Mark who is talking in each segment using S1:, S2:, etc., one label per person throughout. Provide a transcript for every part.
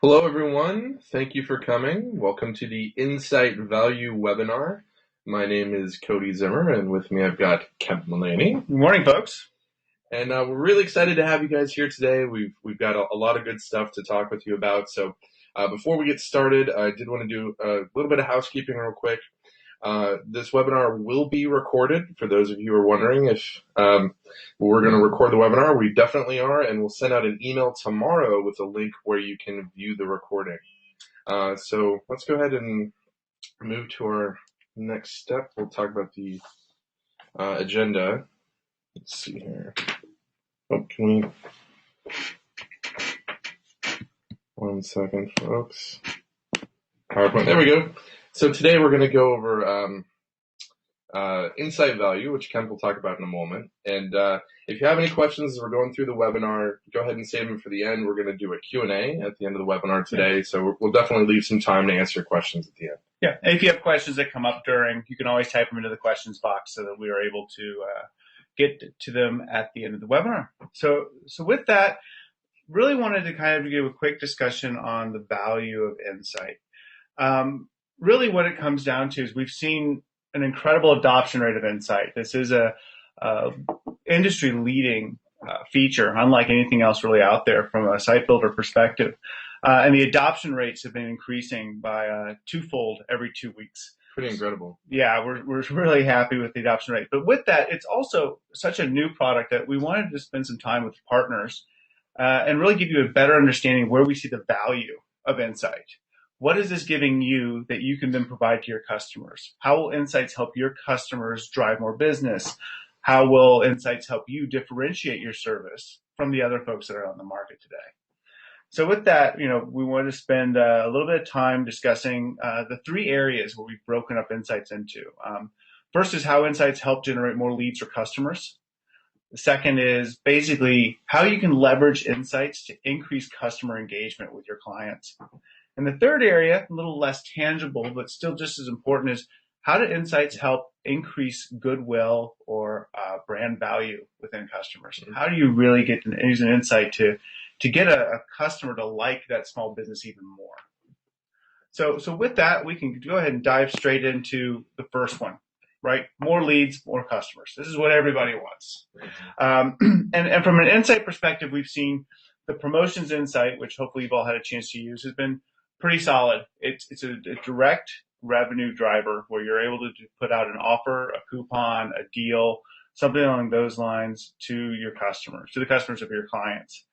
S1: Hello, everyone. Thank you for coming. Welcome to the Insight Value webinar. My name is Cody Zimmer, and with me I've got Kent Mullaney.
S2: Good morning, folks.
S1: And we're really excited to have you guys here today. We've got a lot of good stuff to talk with you about. So before we get started, I did want to do a little bit of housekeeping real quick. This webinar will be recorded. For those of you who are wondering if we're going to record the webinar, we definitely are, and we'll send out an email tomorrow with a link where you can view the recording. So let's go ahead and move to our next step. We'll talk about the agenda. Let's see here. Oh, can we? 1 second, folks. PowerPoint. There we go. So today we're going to go over Insight Value, which Kent will talk about in a moment. And if you have any questions as we're going through the webinar, go ahead and save them for the end. We're going to do a Q&A at the end of the webinar today, so we'll definitely leave some time to answer questions at the end.
S2: Yeah, and if you have questions that come up during, you can always type them into the questions box so that we are able to get to them at the end of the webinar. So with that, really wanted to kind of give a quick discussion on the value of Insight. Really what it comes down to is we've seen an incredible adoption rate of Insight. This is a industry-leading feature, unlike anything else really out there from a site builder perspective. And the adoption rates have been increasing by twofold every 2 weeks.
S1: Pretty incredible.
S2: Yeah, we're really happy with the adoption rate. But with that, it's also such a new product that we wanted to spend some time with partners and really give you a better understanding of where we see the value of Insight. What is this giving you that you can then provide to your customers? How will Insights help your customers drive more business? How will Insights help you differentiate your service from the other folks that are on the market today? So with that, we want to spend a little bit of time discussing the three areas where we've broken up Insights into. First is how Insights help generate more leads for customers. The second is basically how you can leverage Insights to increase customer engagement with your clients. And the third area, a little less tangible, but still just as important, is how do Insights help increase goodwill or brand value within customers? How do you really get to use an insight to get a customer to like that small business even more? So with that, we can go ahead and dive straight into the first one, right? More leads, more customers. This is what everybody wants. And from an Insight perspective, we've seen the promotions Insight, which hopefully you've all had a chance to use, has been pretty solid. It's a direct revenue driver where you're able to put out an offer, a coupon, a deal, something along those lines to your customers, to the customers of your clients.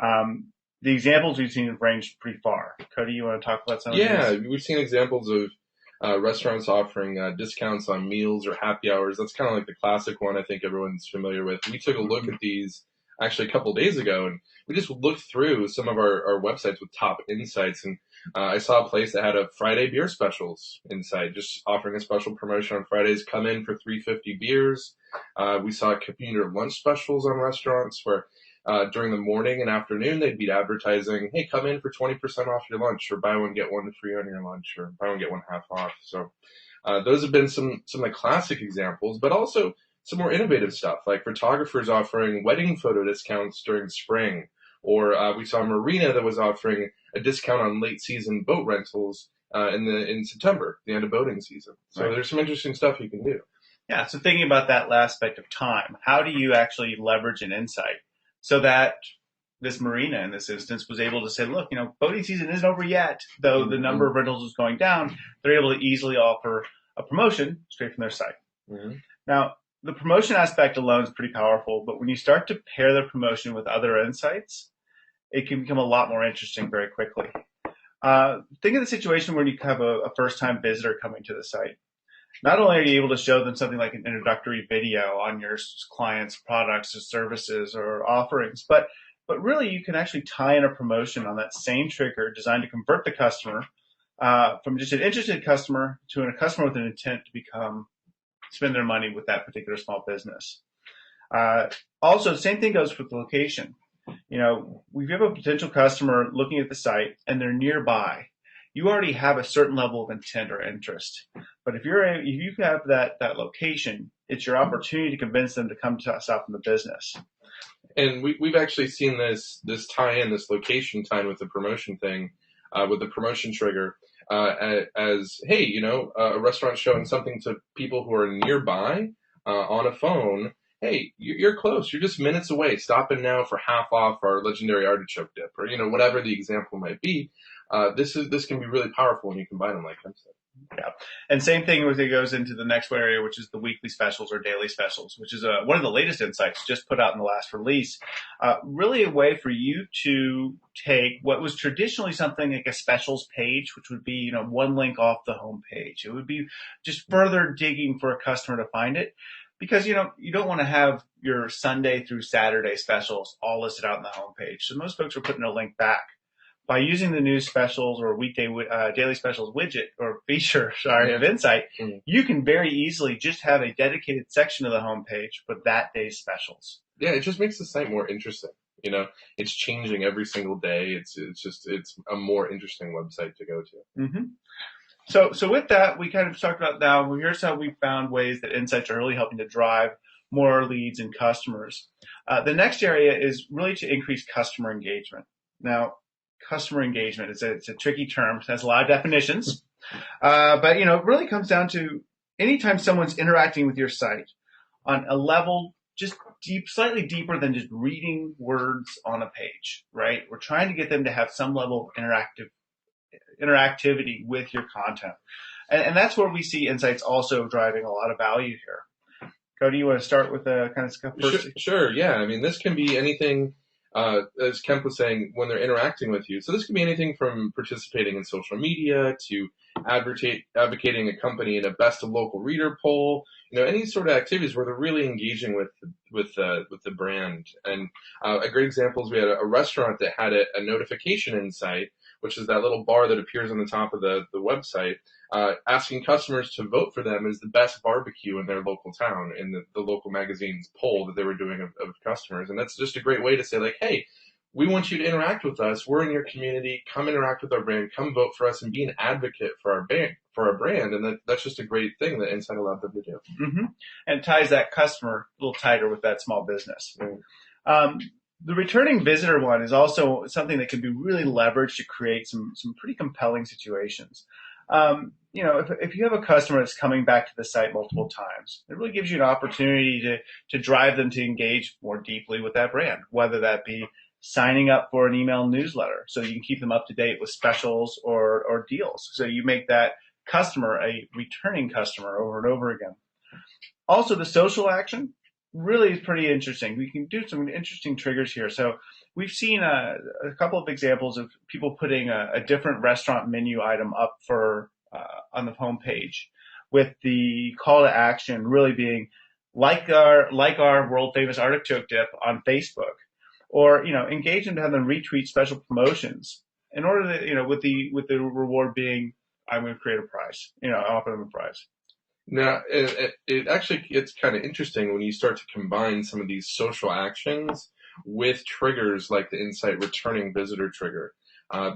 S2: The examples we've seen have ranged pretty far. Cody, you want to talk about some of these?
S1: Yeah, we've seen examples of restaurants offering discounts on meals or happy hours. That's kind of like the classic one I think everyone's familiar with. We took a look at these actually a couple of days ago, and we just looked through some of our websites with top insights, and I saw a place that had a Friday beer specials insight, just offering a special promotion on Fridays. Come in for $3.50 beers. We saw commuter lunch specials on restaurants where during the morning and afternoon they'd be advertising, hey, come in for 20% off your lunch, or buy one get one free on your lunch, or buy one get one half off. So those have been some of the classic examples, but also some more innovative stuff, like photographers offering wedding photo discounts during spring, or we saw a marina that was offering a discount on late season boat rentals in September, the end of boating season. So
S2: Right.
S1: There's some interesting stuff you can do.
S2: Yeah, so thinking about that aspect of time, how do you actually leverage an insight so that this marina in this instance was able to say, look, boating season isn't over yet, though the number of rentals is going down. They're able to easily offer a promotion straight from their site.
S1: Mm-hmm.
S2: Now, the promotion aspect alone is pretty powerful, but when you start to pair the promotion with other insights, it can become a lot more interesting very quickly. Think of the situation when you have a first-time visitor coming to the site. Not only are you able to show them something like an introductory video on your client's products or services or offerings, but really you can actually tie in a promotion on that same trigger designed to convert the customer from just an interested customer to a customer with an intent to spend their money with that particular small business. Also, the same thing goes with the location. We have a potential customer looking at the site and they're nearby. You already have a certain level of intent or interest. But if you have that location, it's your opportunity to convince them to come to us out in the business.
S1: And we've actually seen this tie-in, this location tie-in with the promotion thing with the promotion trigger as, hey, a restaurant showing something to people who are nearby on a phone. Hey, you're close. You're just minutes away. Stop in now for half off our legendary artichoke dip, or whatever the example might be. This can be really powerful when you combine them like I said.
S2: Yeah. And same thing with it goes into the next area, which is the weekly specials or daily specials, which is one of the latest insights just put out in the last release. Really a way for you to take what was traditionally something like a specials page, which would be, one link off the home page. It would be just further digging for a customer to find it. Because, you don't want to have your Sunday through Saturday specials all listed out on the homepage. So most folks are putting a link back. By using the new specials or daily specials widget or feature, of Insite, you can very easily just have a dedicated section of the homepage for that day's specials.
S1: Yeah, it just makes the site more interesting. It's changing every single day. It's a more interesting website to go to.
S2: Mm-hmm. So with that, we kind of talked about now, here's how we found ways that Insights are really helping to drive more leads and customers. The next area is really to increase customer engagement. Now, customer engagement, it's a tricky term. It has a lot of definitions. But, it really comes down to anytime someone's interacting with your site on a level just slightly deeper than just reading words on a page, right? We're trying to get them to have some level of interactivity with your content. And that's where we see Insights also driving a lot of value here. Cody, you want to start with the kind of stuff first?
S1: Sure, yeah. I mean, this can be anything, as Kemp was saying, when they're interacting with you. So this can be anything from participating in social media to advocating a company in a best of local reader poll, any sort of activities where they're really engaging with the brand. And a great example is we had a restaurant that had a notification insight, which is that little bar that appears on the top of the website, asking customers to vote for them as the best barbecue in their local town in the local magazine's poll that they were doing of customers. And that's just a great way to say, like, hey, we want you to interact with us. We're in your community. Come interact with our brand. Come vote for us and be an advocate for our brand. And that's just a great thing that Insite allowed them to do.
S2: Mm-hmm. And it ties that customer a little tighter with that small business. Mm-hmm. The returning visitor one is also something that can be really leveraged to create some pretty compelling situations. If you have a customer that's coming back to the site multiple times, it really gives you an opportunity to drive them to engage more deeply with that brand, whether that be signing up for an email newsletter so you can keep them up to date with specials or deals. So you make that customer a returning customer over and over again. Also, the social action really is pretty interesting. We can do some interesting triggers here. So we've seen a couple of examples of people putting a different restaurant menu item up for on the homepage, with the call to action really being like our world famous artichoke dip on Facebook, or engage them to have them retweet special promotions in order to with the reward being, I'm going to create a prize, offer them a prize.
S1: Now, it actually gets kind of interesting when you start to combine some of these social actions with triggers like the Insite returning visitor trigger.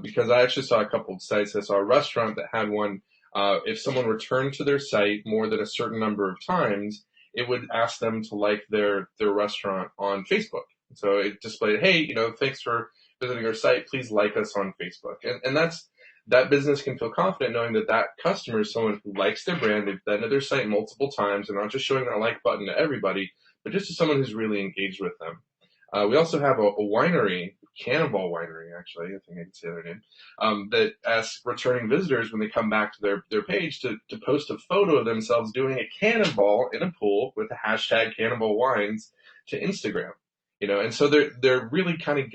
S1: Because I actually saw a couple of sites. I saw a restaurant that had one. If someone returned to their site more than a certain number of times, it would ask them to like their restaurant on Facebook. So it displayed, hey, thanks for visiting our site. Please like us on Facebook. And that business can feel confident knowing that customer is someone who likes their brand. They've been to their site multiple times and not just showing that like button to everybody, but just to someone who's really engaged with them. We also have a winery, Cannonball Winery, actually, I think I can say their name, that asks returning visitors when they come back to their page to post a photo of themselves doing a cannonball in a pool with the hashtag Cannonball Wines to Instagram. And so they're really kind of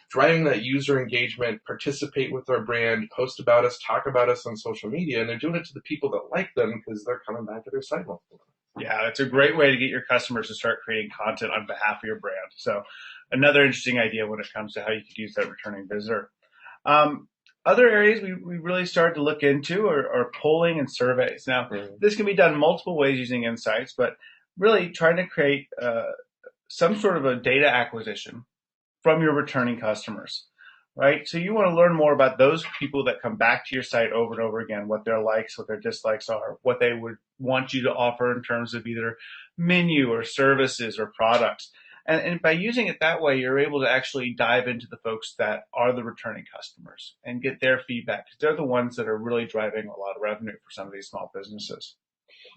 S1: driving that user engagement, participate with our brand, post about us, talk about us on social media, and they're doing it to the people that like them because they're coming back to their site multiple times.
S2: Yeah, it's a great way to get your customers to start creating content on behalf of your brand. So another interesting idea when it comes to how you could use that returning visitor. Other areas we really started to look into are polling and surveys. Now, This can be done multiple ways using Insights, but really trying to create some sort of a data acquisition from your returning customers, right? So you want to learn more about those people that come back to your site over and over again, what their likes, what their dislikes are, what they would want you to offer in terms of either menu or services or products. And by using it that way, you're able to actually dive into the folks that are the returning customers and get their feedback, because they're the ones that are really driving a lot of revenue for some of these small businesses.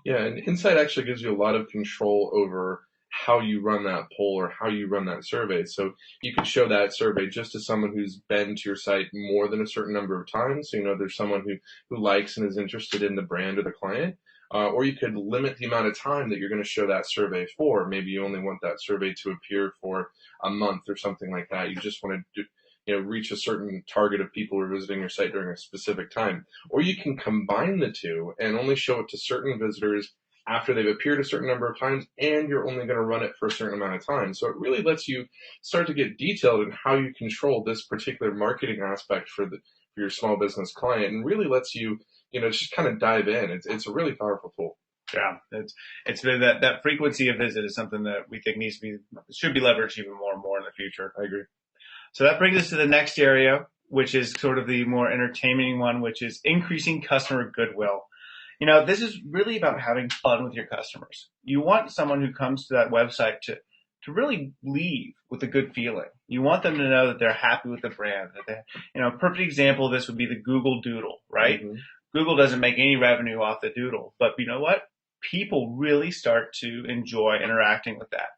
S1: Yeah, and Insight actually gives you a lot of control over how you run that poll or how you run that survey. So you could show that survey just to someone who's been to your site more than a certain number of times. So, there's someone who likes and is interested in the brand or the client. Or you could limit the amount of time that you're going to show that survey for. Maybe you only want that survey to appear for a month or something like that. You just want to reach a certain target of people who are visiting your site during a specific time. Or you can combine the two and only show it to certain visitors after they've appeared a certain number of times, and you're only going to run it for a certain amount of time. So it really lets you start to get detailed in how you control this particular marketing aspect for your small business client, and really lets you, just kind of dive in. It's a really powerful tool.
S2: Yeah, it's been that frequency of visit is something that we think should be leveraged even more and more in the future.
S1: I agree.
S2: So that brings us to the next area, which is sort of the more entertaining one, which is increasing customer goodwill. This is really about having fun with your customers. You want someone who comes to that website to really leave with a good feeling. You want them to know that they're happy with the brand. A perfect example of this would be the Google Doodle, right?
S1: Mm-hmm.
S2: Google doesn't make any revenue off the Doodle, but you know what? People really start to enjoy interacting with that.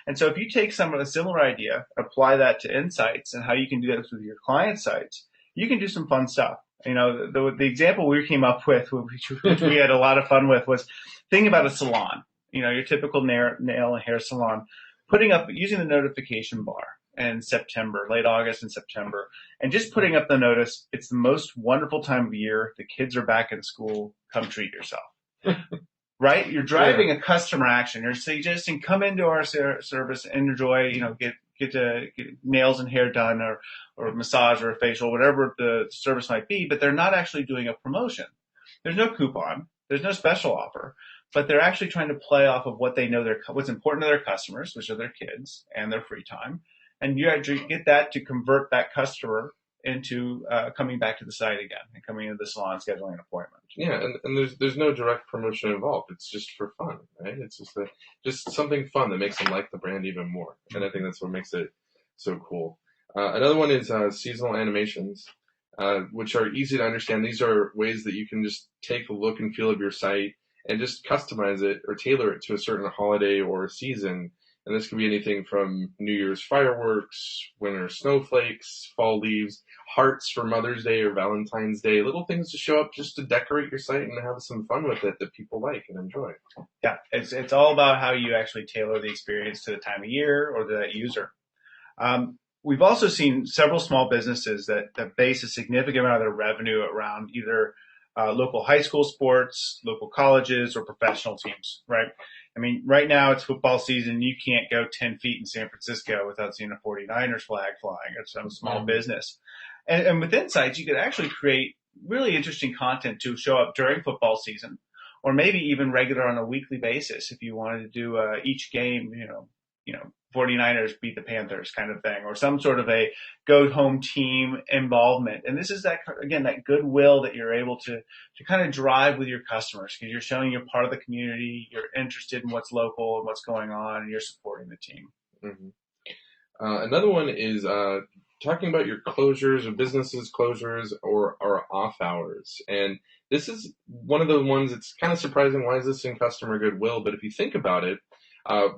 S2: And so if you take some of a similar idea, apply that to Insights and how you can do this with your client sites, you can do some fun stuff. The example we came up with, which we had a lot of fun with, was thinking about a salon. Your typical nail and hair salon, using the notification bar in September, late August and September, and just putting up the notice, it's the most wonderful time of year. The kids are back in school. Come treat yourself. Right? You're driving a customer action. You're suggesting come into our service and enjoy, get nails and hair done or a massage or a facial, whatever the service might be, but they're not actually doing a promotion. There's no coupon. There's no special offer, but they're actually trying to play off of what they know what's important to their customers, which are their kids and their free time. And you actually get that to convert that customer into coming back to the site again and coming into the salon, scheduling an appointment.
S1: Yeah, and there's no direct promotion involved. It's just for fun, right? It's just something fun that makes them like the brand even more. And I think that's what makes it so cool. Another one is seasonal animations, which are easy to understand. These are ways that you can just take the look and feel of your site and just customize it or tailor it to a certain holiday or season. And this could be anything from New Year's fireworks, winter snowflakes, fall leaves, hearts for Mother's Day or Valentine's Day, little things to show up just to decorate your site and have some fun with it that people like and enjoy.
S2: Yeah, it's all about how you actually tailor the experience to the time of year or to that user. We've also seen several small businesses that base a significant amount of their revenue around either local high school sports, local colleges, or professional teams, right? I mean, right now it's football season. You can't go 10 feet in San Francisco without seeing a 49ers flag flying at some small business. And with Insights, you could actually create really interesting content to show up during football season, or maybe even regular on a weekly basis if you wanted to do each game, 49ers beat the Panthers kind of thing, or some sort of a go home team involvement. And this is that goodwill that you're able to kind of drive with your customers, because you're showing you're part of the community, you're interested in what's local and what's going on, and you're supporting the team.
S1: Mm-hmm. Another one is talking about your closures or businesses closures or off hours. And this is one of the ones that's kind of surprising. Why is this in customer goodwill? But if you think about it,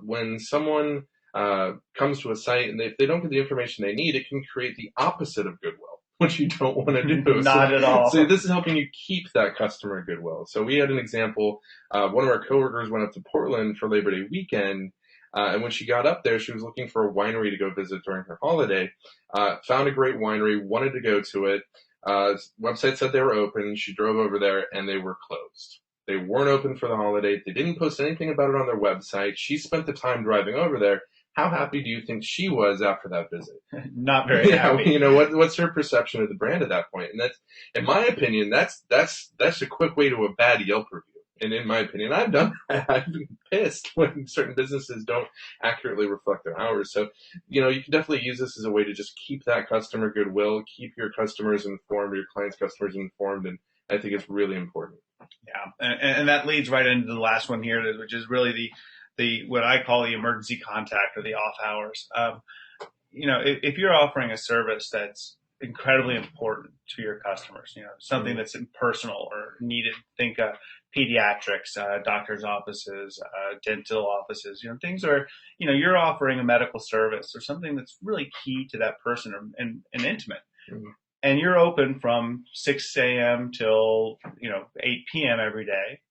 S1: when someone comes to a site and if they don't get the information they need, it can create the opposite of goodwill, which you don't want to do.
S2: Not at all.
S1: So this is helping you keep that customer goodwill. So we had an example. One of our coworkers went up to Portland for Labor Day weekend. And when she got up there, she was looking for a winery to go visit during her holiday, found a great winery, wanted to go to it. Website said they were open. She drove over there and they were closed. They weren't open for the holiday. They didn't post anything about it on their website. She spent the time driving over there. How happy do you think she was after that visit?
S2: Not very happy.
S1: What's her perception of the brand at that point? And that's, in my opinion, that's a quick way to a bad Yelp review. And in my opinion, I've done that. I've been pissed when certain businesses don't accurately reflect their hours. So, you can definitely use this as a way to just keep that customer goodwill, keep your customers informed, your clients' customers informed, and I think it's really important.
S2: Yeah, and that leads right into the last one here, which is really what I call the emergency contact or the off hours. If you're offering a service that's incredibly important to your customers, something that's impersonal or needed, think pediatrics, doctor's offices, dental offices, things where, you're offering a medical service or something that's really key to that person and intimate. Mm-hmm. And you're open from 6 a.m. till, 8 p.m. every day.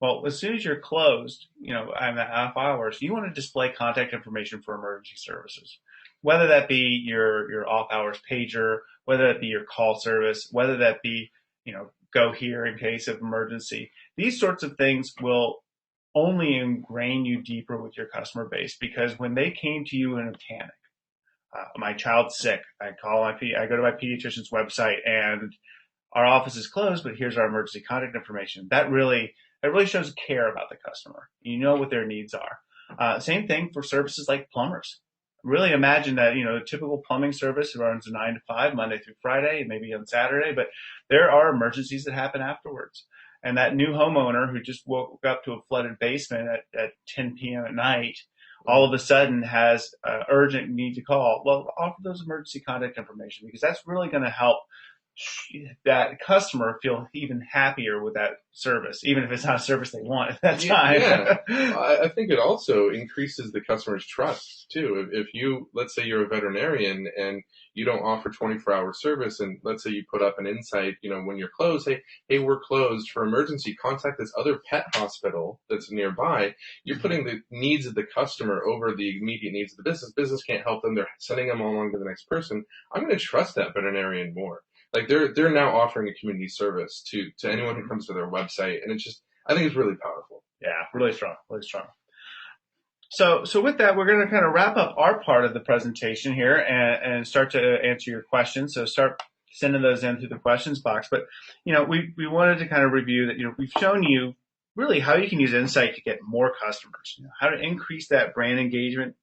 S2: Well, as soon as you're closed, in the half hours, you want to display contact information for emergency services, whether that be your off hours pager, whether that be your call service, whether that be, go here in case of emergency. These sorts of things will only ingrain you deeper with your customer base, because when they came to you in a panic, my child's sick, I go to my pediatrician's website and our office is closed, but here's our emergency contact information. That really shows care about the customer. You know what their needs are. Same thing for services like plumbers. Really imagine that, a typical plumbing service runs 9 to 5, Monday through Friday, maybe on Saturday, but there are emergencies that happen afterwards. And that new homeowner who just woke up to a flooded basement at 10 p.m. at night, all of a sudden has urgent need to call. Well, offer those emergency contact information, because that's really going to help that customer feel even happier with that service, even if it's not a service they want at that time.
S1: Yeah. I think it also increases the customer's trust too. If you, let's say you're a veterinarian and you don't offer 24-hour service, and let's say you put up an Insite, when you're closed, hey, we're closed for emergency, contact this other pet hospital that's nearby. You're putting the needs of the customer over the immediate needs of the business. Business can't help them. They're sending them along to the next person. I'm going to trust that veterinarian more. Like they're now offering a community service to anyone who comes to their website, and I think it's really powerful.
S2: Yeah, really strong, really strong. So with that, we're going to kind of wrap up our part of the presentation here and start to answer your questions. So start sending those in through the questions box. But we wanted to kind of review that. We've shown you really how you can use Insite to get more customers, how to increase that brand engagement,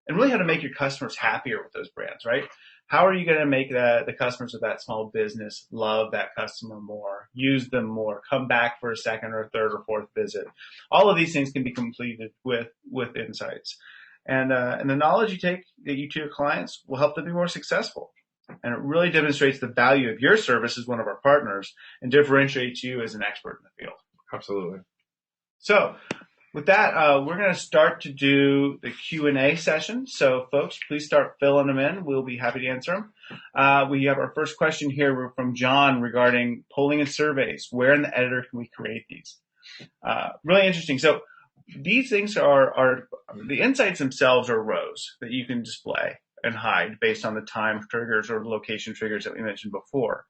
S2: and really how to make your customers happier with those brands, right? How are you going to make the customers of that small business love that customer more, use them more, come back for a second or third or fourth visit? All of these things can be completed with Insights. And the knowledge you take to your clients will help them be more successful. And it really demonstrates the value of your service as one of our partners and differentiates you as an expert in the field.
S1: Absolutely.
S2: So with that, we're going to start to do the Q&A session. So, folks, please start filling them in. We'll be happy to answer them. We have our first question here from John regarding polling and surveys. Where in the editor can we create these? Really interesting. So these things are the insights themselves are rows that you can display and hide based on the time triggers or location triggers that we mentioned before.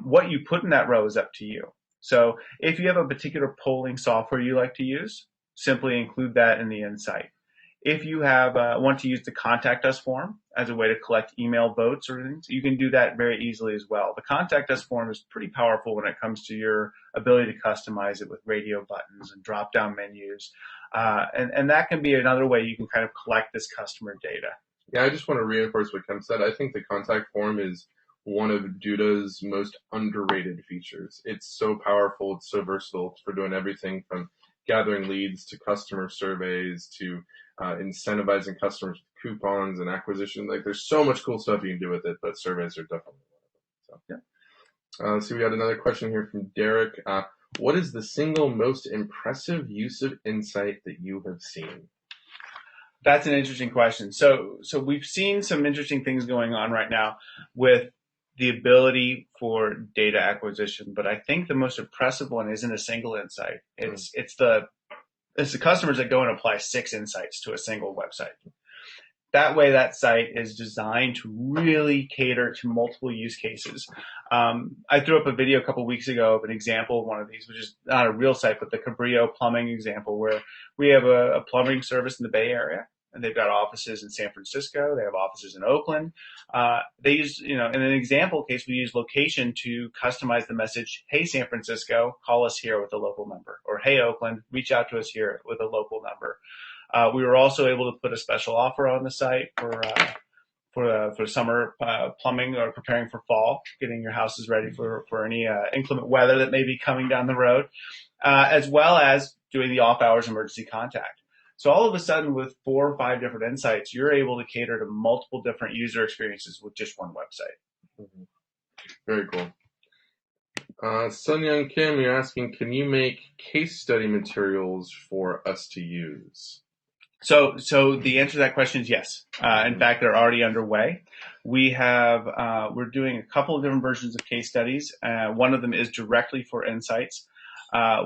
S2: What you put in that row is up to you. So if you have a particular polling software you like to use, simply include that in the Insight. If you want to use the Contact Us form as a way to collect email votes or things, you can do that very easily as well. The Contact Us form is pretty powerful when it comes to your ability to customize it with radio buttons and drop-down menus. And that can be another way you can kind of collect this customer data.
S1: Yeah, I just want to reinforce what Ken said. I think the contact form is one of Duda's most underrated features. It's so powerful. It's so versatile for doing everything from gathering leads to customer surveys to incentivizing customers with coupons and acquisition. Like there's so much cool stuff you can do with it, but surveys are definitely one of them. So, yeah. So we got another question here from Derek. What is the single most impressive use of Insight that you have seen?
S2: That's an interesting question. So we've seen some interesting things going on right now with the ability for data acquisition, but I think the most impressive one isn't a single insight. It's the customers that go and apply 6 insights to a single website. That way, that site is designed to really cater to multiple use cases. I threw up a video a couple weeks ago of an example of one of these, which is not a real site, but the Cabrillo plumbing example, where we have a plumbing service in the Bay Area. And they've got offices in San Francisco. They have offices in Oakland. They use, in an example case, we use location to customize the message. Hey, San Francisco, call us here with a local number. Or hey, Oakland, reach out to us here with a local number. We were also able to put a special offer on the site for summer plumbing or preparing for fall, getting your houses ready for any inclement weather that may be coming down the road, as well as doing the off-hours emergency contact. So all of a sudden, with 4 or 5 different insights, you're able to cater to multiple different user experiences with just one website.
S1: Mm-hmm. Very cool. Sun Young Kim, you're asking, can you make case study materials for us to use?
S2: So the answer to that question is yes. In fact, they're already underway. We're doing a couple of different versions of case studies. One of them is directly for Insights.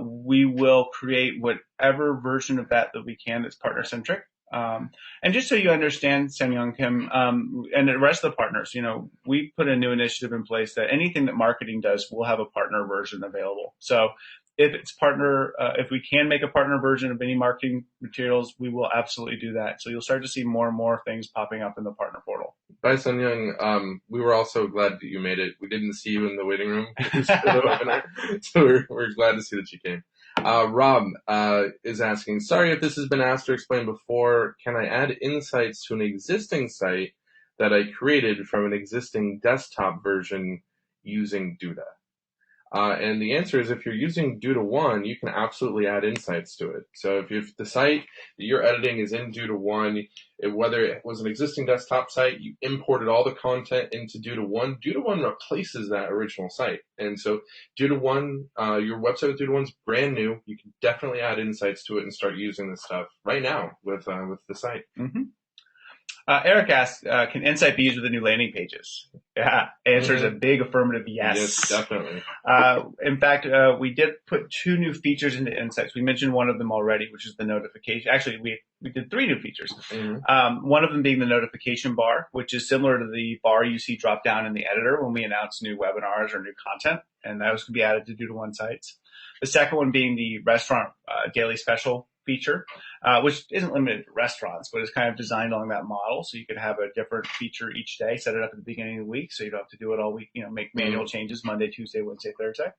S2: We will create whatever version of that we can that's partner centric. And just so you understand, Samyang Kim, and the rest of the partners, we put a new initiative in place that anything that marketing does, we'll have a partner version available. So if we can make a partner version of any marketing materials, we will absolutely do that. So you'll start to see more and more things popping up in the partner portal.
S1: Bye, Sun Young. We were also glad that you made it. We didn't see you in the waiting room for the webinar, so we're glad to see that you came. Rob is asking, sorry if this has been asked or explained before, can I add insights to an existing site that I created from an existing desktop version using Duda? And the answer is, if you're using Duda 1, you can absolutely add insights to it. So if the site that you're editing is in Duda 1, whether it was an existing desktop site, you imported all the content into Duda 1, Duda 1 replaces that original site. And so Duda 1, your website with Duda 1 is brand new. You can definitely add insights to it and start using this stuff right now with the site.
S2: Mm-hmm. Eric asked, can Insight be used with the new landing pages? Yeah, answer is a big affirmative yes.
S1: Yes, definitely.
S2: In fact, we did put 2 new features into Insights. We mentioned one of them already, which is the notification. Actually, we did 3 new features. Mm-hmm. One of them being the notification bar, which is similar to the bar you see drop down in the editor when we announce new webinars or new content, and those can be added to Duda 1 sites. The second one being the restaurant daily special feature, which isn't limited to restaurants, but is kind of designed along that model. So you could have a different feature each day, set it up at the beginning of the week, so you don't have to do it all week, make manual changes Monday, Tuesday, Wednesday, Thursday.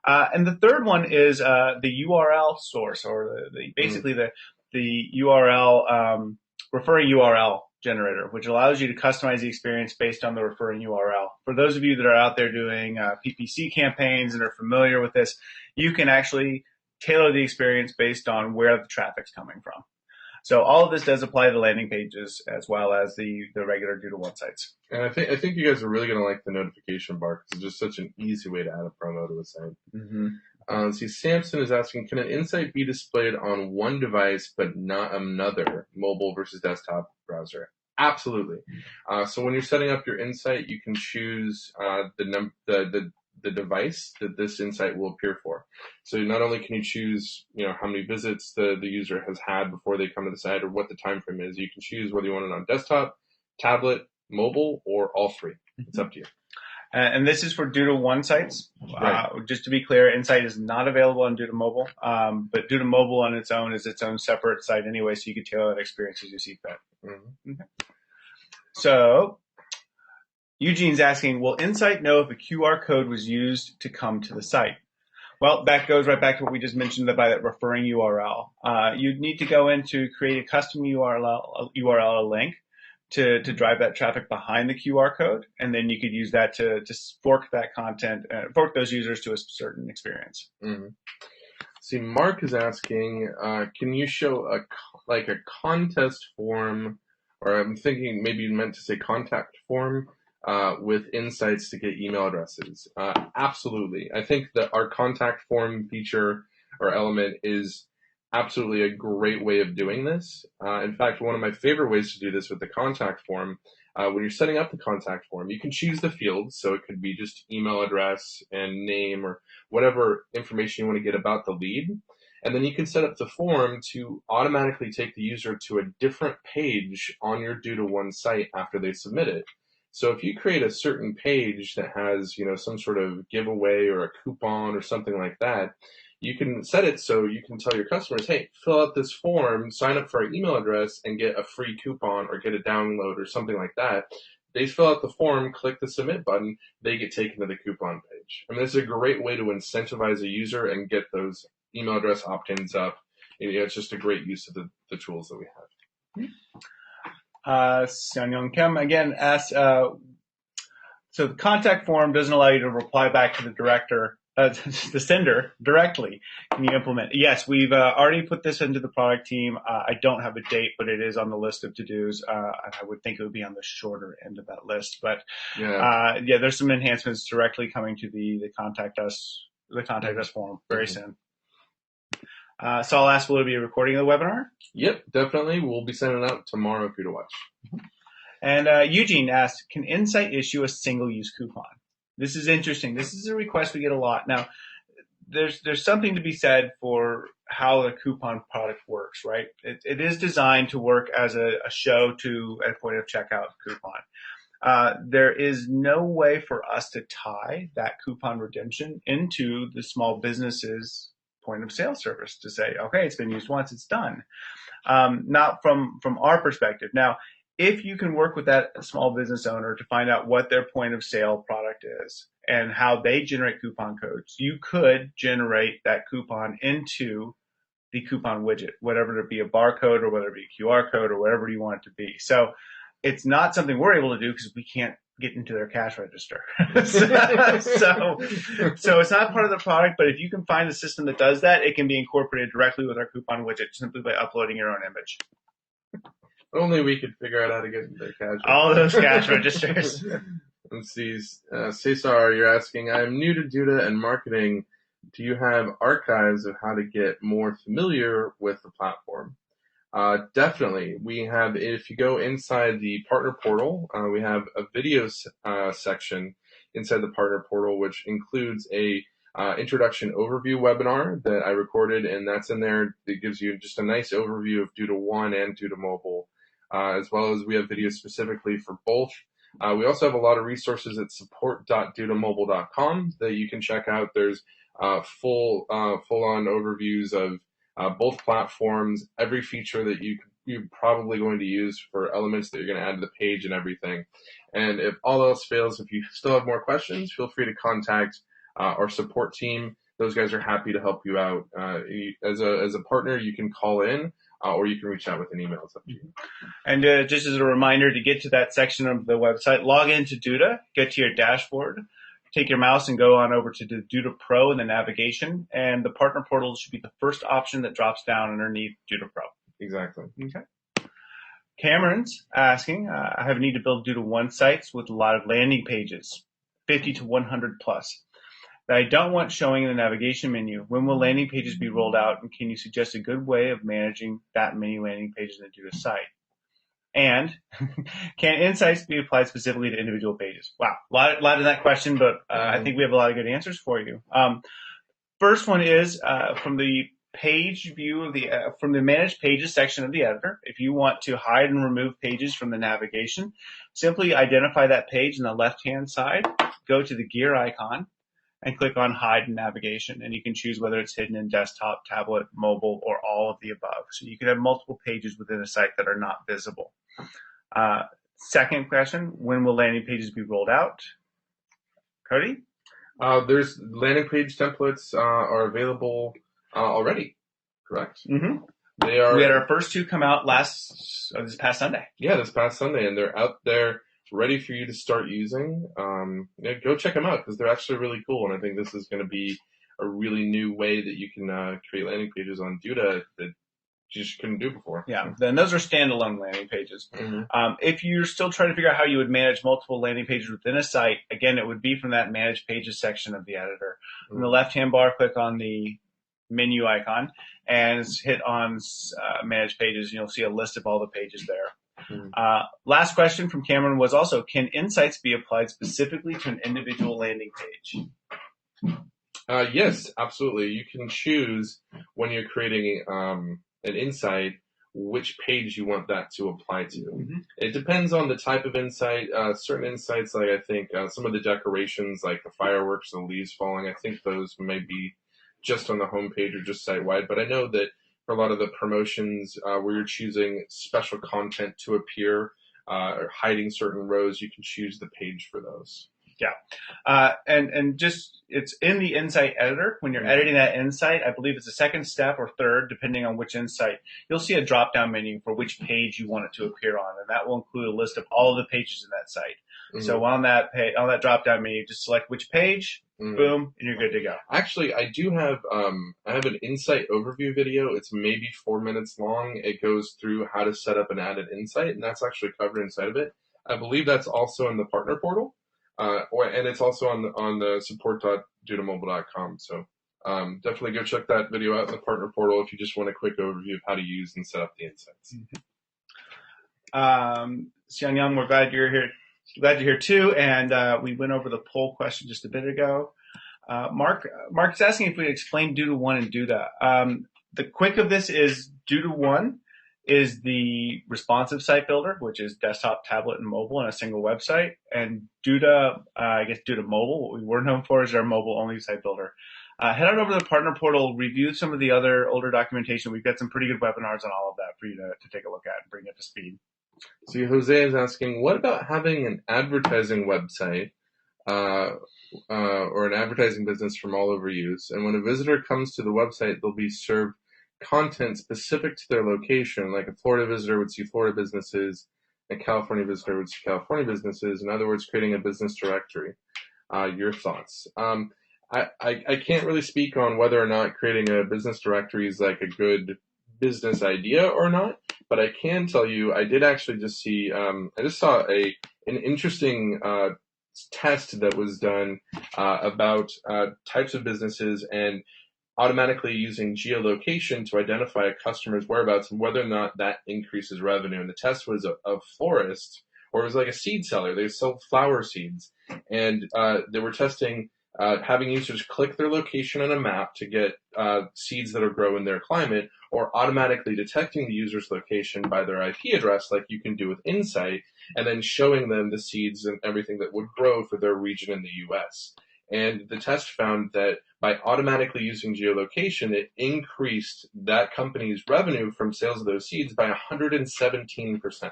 S2: And the third one is the URL source, or basically the URL, referring URL generator, which allows you to customize the experience based on the referring URL. For those of you that are out there doing PPC campaigns and are familiar with this, you can actually tailor the experience based on where the traffic's coming from. So all of this does apply to the landing pages as well as the regular Duda 1 sites.
S1: And I think you guys are really going to like the notification bar because it's just such an easy way to add a promo to a site. Mm-hmm. See, Samson is asking, can an insight be displayed on one device but not another, mobile versus desktop browser? Absolutely. So when you're setting up your insight, you can choose the device that this insight will appear for. So not only can you choose, how many visits the user has had before they come to the site or what the time frame is, you can choose whether you want it on desktop, tablet, mobile, or all 3. It's up to you.
S2: And this is for Duda 1 sites.
S1: Right.
S2: Just to be clear, Insight is not available on Duda Mobile, but Duda Mobile on its own is its own separate site anyway, so you can tailor that experience as you see fit. Mm-hmm. Okay. So Eugene's asking, will Insight know if a QR code was used to come to the site? Well, that goes right back to what we just mentioned by that referring URL. You'd need to go in to create a custom URL link to drive that traffic behind the QR code, and then you could use that to fork that content, fork those users to a certain experience.
S1: Mm-hmm. See, Mark is asking, can you show a contest form, or I'm thinking maybe you meant to say contact form, with insights to get email addresses? Absolutely. I think that our contact form feature or element is absolutely a great way of doing this. In fact, one of my favorite ways to do this with the contact form, when you're setting up the contact form, you can choose the fields. So it could be just email address and name or whatever information you want to get about the lead. And then you can set up the form to automatically take the user to a different page on your Duda 1 site after they submit it. So if you create a certain page that has, some sort of giveaway or a coupon or something like that, you can set it so you can tell your customers, hey, fill out this form, sign up for our email address, and get a free coupon or get a download or something like that. They fill out the form, click the submit button, they get taken to the coupon page. I mean, this is a great way to incentivize a user and get those email address opt-ins up. It's just a great use of the tools that we have.
S2: Seon Kim again asks, so the contact form doesn't allow you to reply back to the director the sender directly. Can you implement? Yes, we've already put this into the product team. I don't have a date, but it is on the list of to-dos. I would think it would be on the shorter end of that list. But yeah, there's some enhancements directly coming to the contact us form very soon. So I'll ask, will it be a recording of the webinar?
S1: Yep, definitely. We'll be sending it out tomorrow for you to watch.
S2: And Eugene asked, can Insite issue a single-use coupon? This is interesting. This is a request we get a lot. Now, there's something to be said for how the coupon product works, right? It is designed to work as a show to a point of checkout coupon. There is no way for us to tie that coupon redemption into the small business's point of sale service to say, okay, it's been used once, it's done. Not from our perspective. Now, if you can work with that small business owner to find out what their point of sale product is and how they generate coupon codes, you could generate that coupon into the coupon widget, whatever it be a barcode or whether it be a QR code or whatever you want it to be. So it's not something we're able to do because we can't get into their cash register. so it's not part of the product, but if you can find a system that does that, it can be incorporated directly with our coupon widget simply by uploading your own image.
S1: Only we could figure out how to get into their cash.
S2: All those cash registers.
S1: Let's see. Cesar, you're asking, I'm new to Duda and marketing. Do you have archives of how to get more familiar with the platform? Definitely. We have, if you go inside the partner portal, we have a videos section inside the partner portal, which includes a introduction overview webinar that I recorded, and that's in there. It gives you just a nice overview of Duda One and Duda Mobile, as well as we have videos specifically for both. We also have a lot of resources at support.dudamobile.com that you can check out. There's full-on overviews of both platforms, every feature that you're probably going to use for elements that you're going to add to the page and everything. And if all else fails, if you still have more questions, feel free to contact our support team. Those guys are happy to help you out. As a partner, you can call in or you can reach out with an email. It's up to you.
S2: And just as a reminder, to get to that section of the website, log into Duda, get to your dashboard, take your mouse and go on over to the Duda Pro in the navigation, and the partner portal should be the first option that drops down underneath Duda Pro.
S1: Exactly.
S2: Okay. Cameron's asking, I have a need to build Duda One sites with a lot of landing pages, 50 to 100 plus, that I don't want showing in the navigation menu. When will landing pages be rolled out, and can you suggest a good way of managing that many landing pages in a Duda site? And can insights be applied specifically to individual pages? Wow, a lot in that question, but I think we have a lot of good answers for you. First one is from the page view of from the manage pages section of the editor. If you want to hide and remove pages from the navigation, simply identify that page in the left-hand side, go to the gear icon, and click on hide in navigation, and you can choose whether it's hidden in desktop, tablet, mobile, or all of the above. So you can have multiple pages within a site that are not visible. Second question, when will landing pages be rolled out? Cody?
S1: There's landing page templates are available already, correct?
S2: Mm-hmm.
S1: They are.
S2: We had our first two come out this past Sunday.
S1: Yeah, this past Sunday, and they're out there ready for you to start using. Go check them out because they're actually really cool, and I think this is going to be a really new way that you can create landing pages on Duda that you just couldn't do before.
S2: Yeah, then those are standalone landing pages. Mm-hmm. If you're still trying to figure out how you would manage multiple landing pages within a site, again, it would be from that Manage Pages section of the editor. Mm-hmm. In the left-hand bar, click on the menu icon and hit on Manage Pages, and you'll see a list of all the pages there. Mm-hmm. Last question from Cameron was also, can insights be applied specifically to an individual landing page?
S1: Yes, absolutely. You can choose when you're creating an insight which page you want that to apply to. Mm-hmm. It depends on the type of insight. Certain insights, like I think some of the decorations, like the fireworks, the leaves falling, I think those may be just on the homepage or just site-wide. But I know that for a lot of the promotions where you're choosing special content to appear or hiding certain rows, you can choose the page for those.
S2: Yeah. And just, it's in the Insight editor. When you're editing that Insight, I believe it's the second step or third, depending on which Insight, you'll see a drop-down menu for which page you want it to appear on. And that will include a list of all of the pages in that site. Mm-hmm. So on that drop-down menu, just select which page, boom, and you're good to go.
S1: Actually, I do have I have an Insight overview video. It's maybe 4 minutes long. It goes through how to set up an ad at Insight, and that's actually covered inside of it. I believe that's also in the partner portal, and it's also on the support.dudamobile.com. So definitely go check that video out in the partner portal if you just want a quick overview of how to use and set up the Insights.
S2: Xiang Yang, we're glad you're here. Glad you're here too. And we went over the poll question just a bit ago. Mark's asking if we explain Duda 1 and Duda. The quick of this is Duda 1 is the responsive site builder, which is desktop, tablet, and mobile on a single website. And Duda, Duda Mobile, what we were known for, is our mobile-only site builder. Head on over to the partner portal, review some of the other older documentation. We've got some pretty good webinars on all of that for you to take a look at and bring it to speed.
S1: So Jose is asking, what about having an advertising website or an advertising business from all over use, and when a visitor comes to the website, they'll be served content specific to their location, like a Florida visitor would see Florida businesses, a California visitor would see California businesses, in other words, creating a business directory. Your thoughts? I can't really speak on whether or not creating a business directory is like a good business idea or not, but I can tell you I did actually just see, I just saw an interesting test that was done about types of businesses and automatically using geolocation to identify a customer's whereabouts and whether or not that increases revenue. And the test was a florist, or it was like a seed seller. They sell flower seeds, and they were testing having users click their location on a map to get seeds that will grow in their climate, or automatically detecting the user's location by their IP address, like you can do with Insight, and then showing them the seeds and everything that would grow for their region in the U.S. And the test found that by automatically using geolocation, it increased that company's revenue from sales of those seeds by 117%.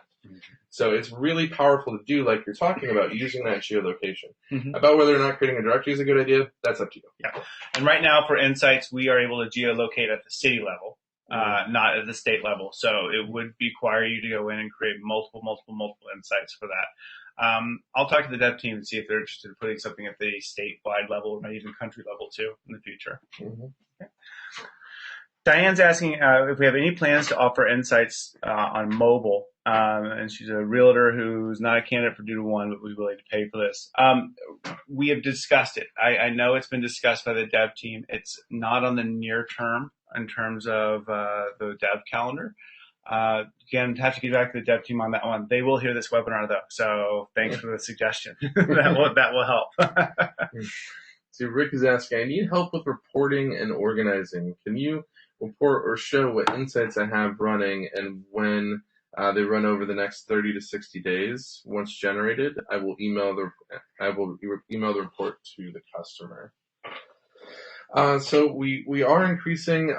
S1: So it's really powerful to do, like you're talking about, using that geolocation. About whether or not creating a directory is a good idea, that's up to you.
S2: Yeah. And right now for Insights, we are able to geolocate at the city level, not at the state level. So it would require you to go in and create multiple insights for that. I'll talk to the dev team and see if they're interested in putting something at the statewide level or maybe even country level too in the future. Okay. Diane's asking if we have any plans to offer Insights on mobile. And she's a realtor who's not a candidate for Duda 1, but was willing to pay for this. We have discussed it. I know it's been discussed by the dev team. It's not on the near term in terms of the dev calendar. Again, have to get back to the dev team on that one. They will hear this webinar though, so thanks for the suggestion. that will help.
S1: So Rick is asking, I need help with reporting and organizing. Can you report or show what insights I have running and when they run over the next 30 to 60 days? Once generated, I will email the report to the customer. So we are increasing.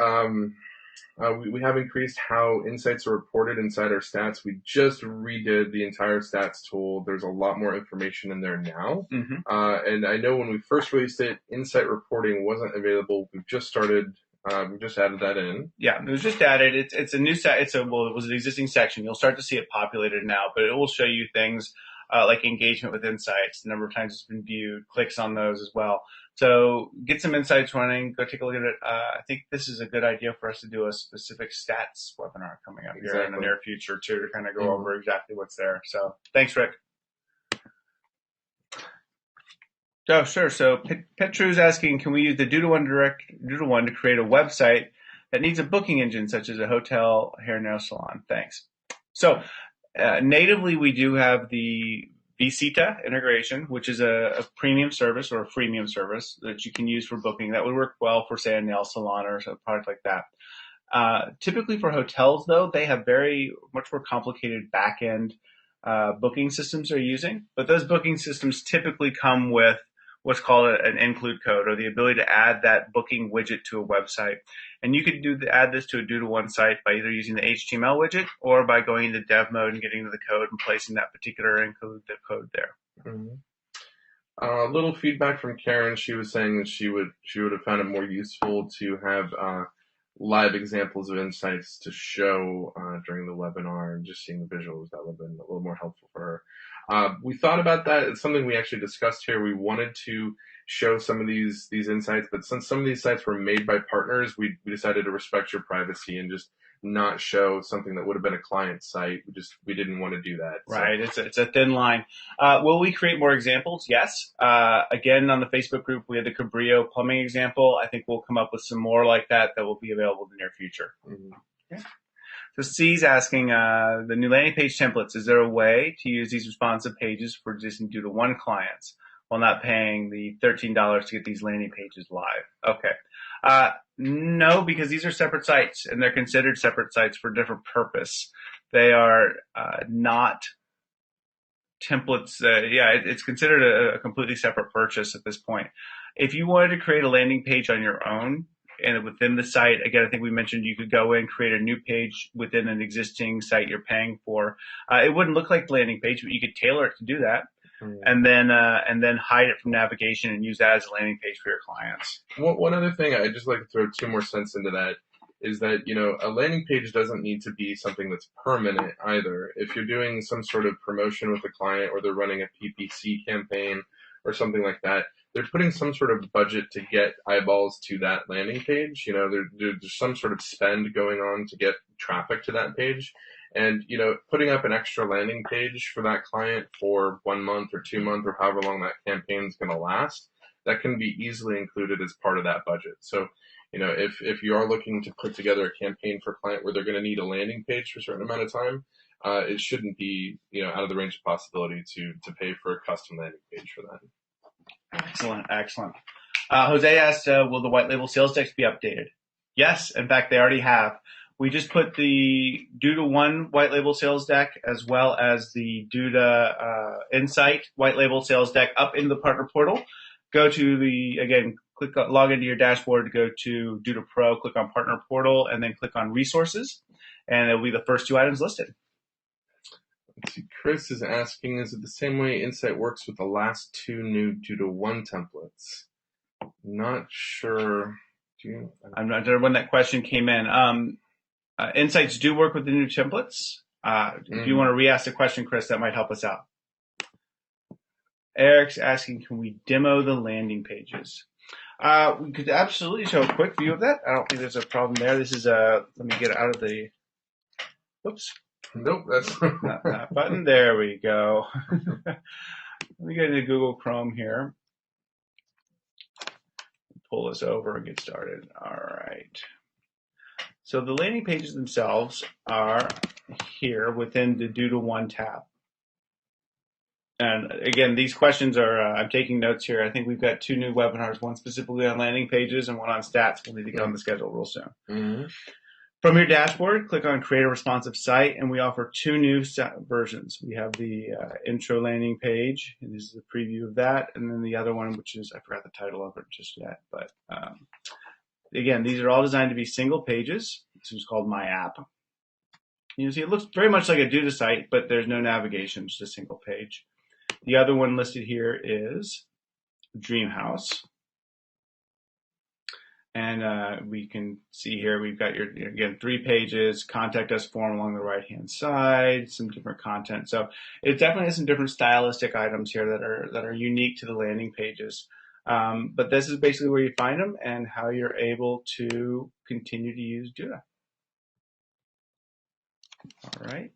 S1: We have increased how insights are reported inside our stats. We just redid the entire stats tool. There's a lot more information in there now. And I know when we first released it, insight reporting wasn't available. We've just started. We just added that in.
S2: Yeah, it was just added. It's a new set. It was an existing section. You'll start to see it populated now, but it will show you things like engagement with insights, the number of times it's been viewed, clicks on those as well. So get some insights running. Go take a look at it. I think this is a good idea for us to do a specific stats webinar coming up here in the near future too, to kind of go over exactly what's there. So thanks, Rick. Oh, sure. So Petru's asking, can we use the Duda 1 to create a website that needs a booking engine, such as a hotel, hair, nail salon? Thanks. So natively, we do have the Visita integration, which is a premium service or a freemium service that you can use for booking. That would work well for, say, a nail salon or a product like that. Typically for hotels, though, they have much more complicated back-end booking systems they're using. But those booking systems typically come with what's called an include code, or the ability to add that booking widget to a website. And you could add this to a Duda 1 site by either using the HTML widget or by going into dev mode and getting to the code and placing that particular include the code there.
S1: A little feedback from Karen. She was saying that she would have found it more useful to have live examples of insights to show during the webinar, and just seeing the visuals, that would have been a little more helpful for her. We thought about that. It's something we actually discussed here. We wanted to show some of these insights, but since some of these sites were made by partners, we decided to respect your privacy and just not show something that would have been a client site. We didn't want to do that.
S2: Right. It's a thin line. Will we create more examples? Yes. Again, on the Facebook group, we had the Cabrillo plumbing example. I think we'll come up with some more like that will be available in the near future.
S1: Mm-hmm.
S2: Okay. So C's asking, the new landing page templates, is there a way to use these responsive pages for existing due to one clients while not paying the $13 to get these landing pages live? Okay. No, because these are separate sites and they're considered separate sites for a different purpose. They are not templates. It's considered a completely separate purchase at this point. If you wanted to create a landing page on your own and within the site, again, I think we mentioned you could go in, create a new page within an existing site you're paying for. It wouldn't look like the landing page, but you could tailor it to do that. And then hide it from navigation and use that as a landing page for your clients.
S1: One other thing, I'd just like to throw 2 more cents into that is that, a landing page doesn't need to be something that's permanent either. If you're doing some sort of promotion with a client or they're running a PPC campaign or something like that, they're putting some sort of budget to get eyeballs to that landing page. There's some sort of spend going on to get traffic to that page. And, putting up an extra landing page for that client for 1 month or 2 months or however long that campaign is going to last, that can be easily included as part of that budget. So, if you are looking to put together a campaign for a client where they're going to need a landing page for a certain amount of time, it shouldn't be, out of the range of possibility to pay for a custom landing page for that.
S2: Excellent. Jose asked, will the white label sales decks be updated? Yes. In fact, they already have. We just put the due to one white label sales deck as well as the due to Insite white label sales deck up in the partner portal. Go to log into your dashboard, go to Due to Pro, click on Partner Portal, and then click on Resources, and it'll be the first 2 items listed.
S1: Let's see, Chris is asking, is it the same way Insight works with the last 2 new Due to One templates? Not sure.
S2: I'm not sure when that question came in. Insights do work with the new templates. If you want to re-ask the question, Chris, that might help us out. Eric's asking, can we demo the landing pages? We could absolutely show a quick view of that. I don't think there's a problem there. This is let me get out of the, whoops.
S1: Nope, that's
S2: not that button. There we go. Let me get into Google Chrome here. Pull this over and get started. All right. So the landing pages themselves are here within the Due to One tab. And again, these questions are, I'm taking notes here. I think we've got 2 new webinars, one specifically on landing pages and one on stats. We'll need to get on the schedule real soon.
S1: Mm-hmm.
S2: From your dashboard, click on Create a Responsive Site, and we offer 2 new versions. We have the intro landing page, and this is a preview of that, and then the other one, which is, I forgot the title of it just yet, but again, these are all designed to be single pages. This is called My App. You see, it looks very much like a Due to site, but there's no navigation, just a single page. The other one listed here is Dream House. And we can see here we've got again 3 pages, contact us form along the right hand side, some different content. So it definitely has some different stylistic items here that are unique to the landing pages. But this is basically where you find them and how you're able to continue to use Duda. All right.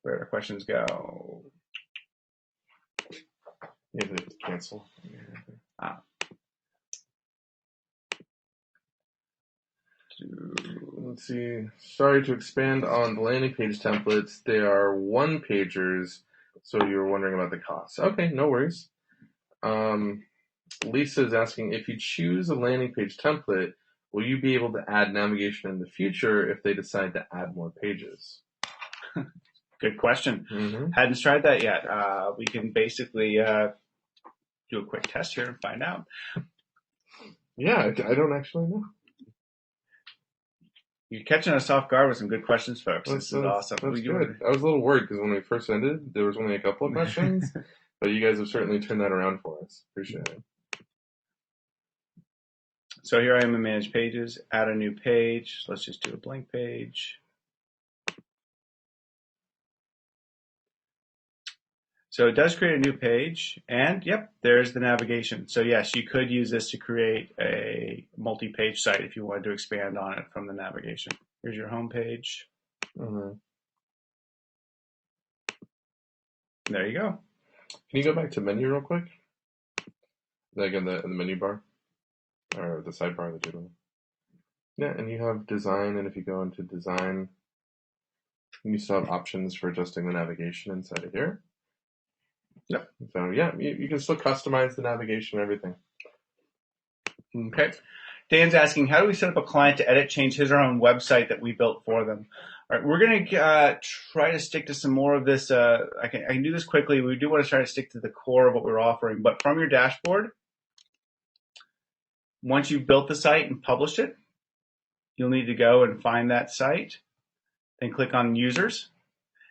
S2: Where do questions go?
S1: Yeah, they cancel. Let's see. Sorry to expand on the landing page templates. They are 1-pagers, so you were wondering about the cost. Okay, no worries. Lisa is asking, if you choose a landing page template, will you be able to add navigation in the future if they decide to add more pages?
S2: Good question.
S1: Mm-hmm.
S2: Hadn't tried that yet. We can basically do a quick test here and find out.
S1: Yeah, I don't actually know.
S2: You're catching us off guard with some good questions, folks. This is awesome.
S1: That's good. I was a little worried because when we first ended, there was only a couple of questions, but you guys have certainly turned that around for us. Appreciate it.
S2: So here I am in Manage Pages. Add a new page. Let's just do a blank page. So it does create a new page, and yep, there's the navigation. So yes, you could use this to create a multi-page site if you wanted to expand on it from the navigation. Here's your home page.
S1: Mm-hmm.
S2: There you go.
S1: Can you go back to menu real quick? Like in the menu bar? Or the sidebar, the doodle. Yeah, and you have design, and if you go into design, you still have options for adjusting the navigation inside of here.
S2: Yep.
S1: So yeah, you can still customize the navigation and everything.
S2: Okay. Dan's asking, how do we set up a client to edit, change his or her own website that we built for them? All right, we're going to try to stick to some more of this. I can do this quickly. We do want to try to stick to the core of what we're offering. But from your dashboard, once you've built the site and published it, you'll need to go and find that site, then click on Users.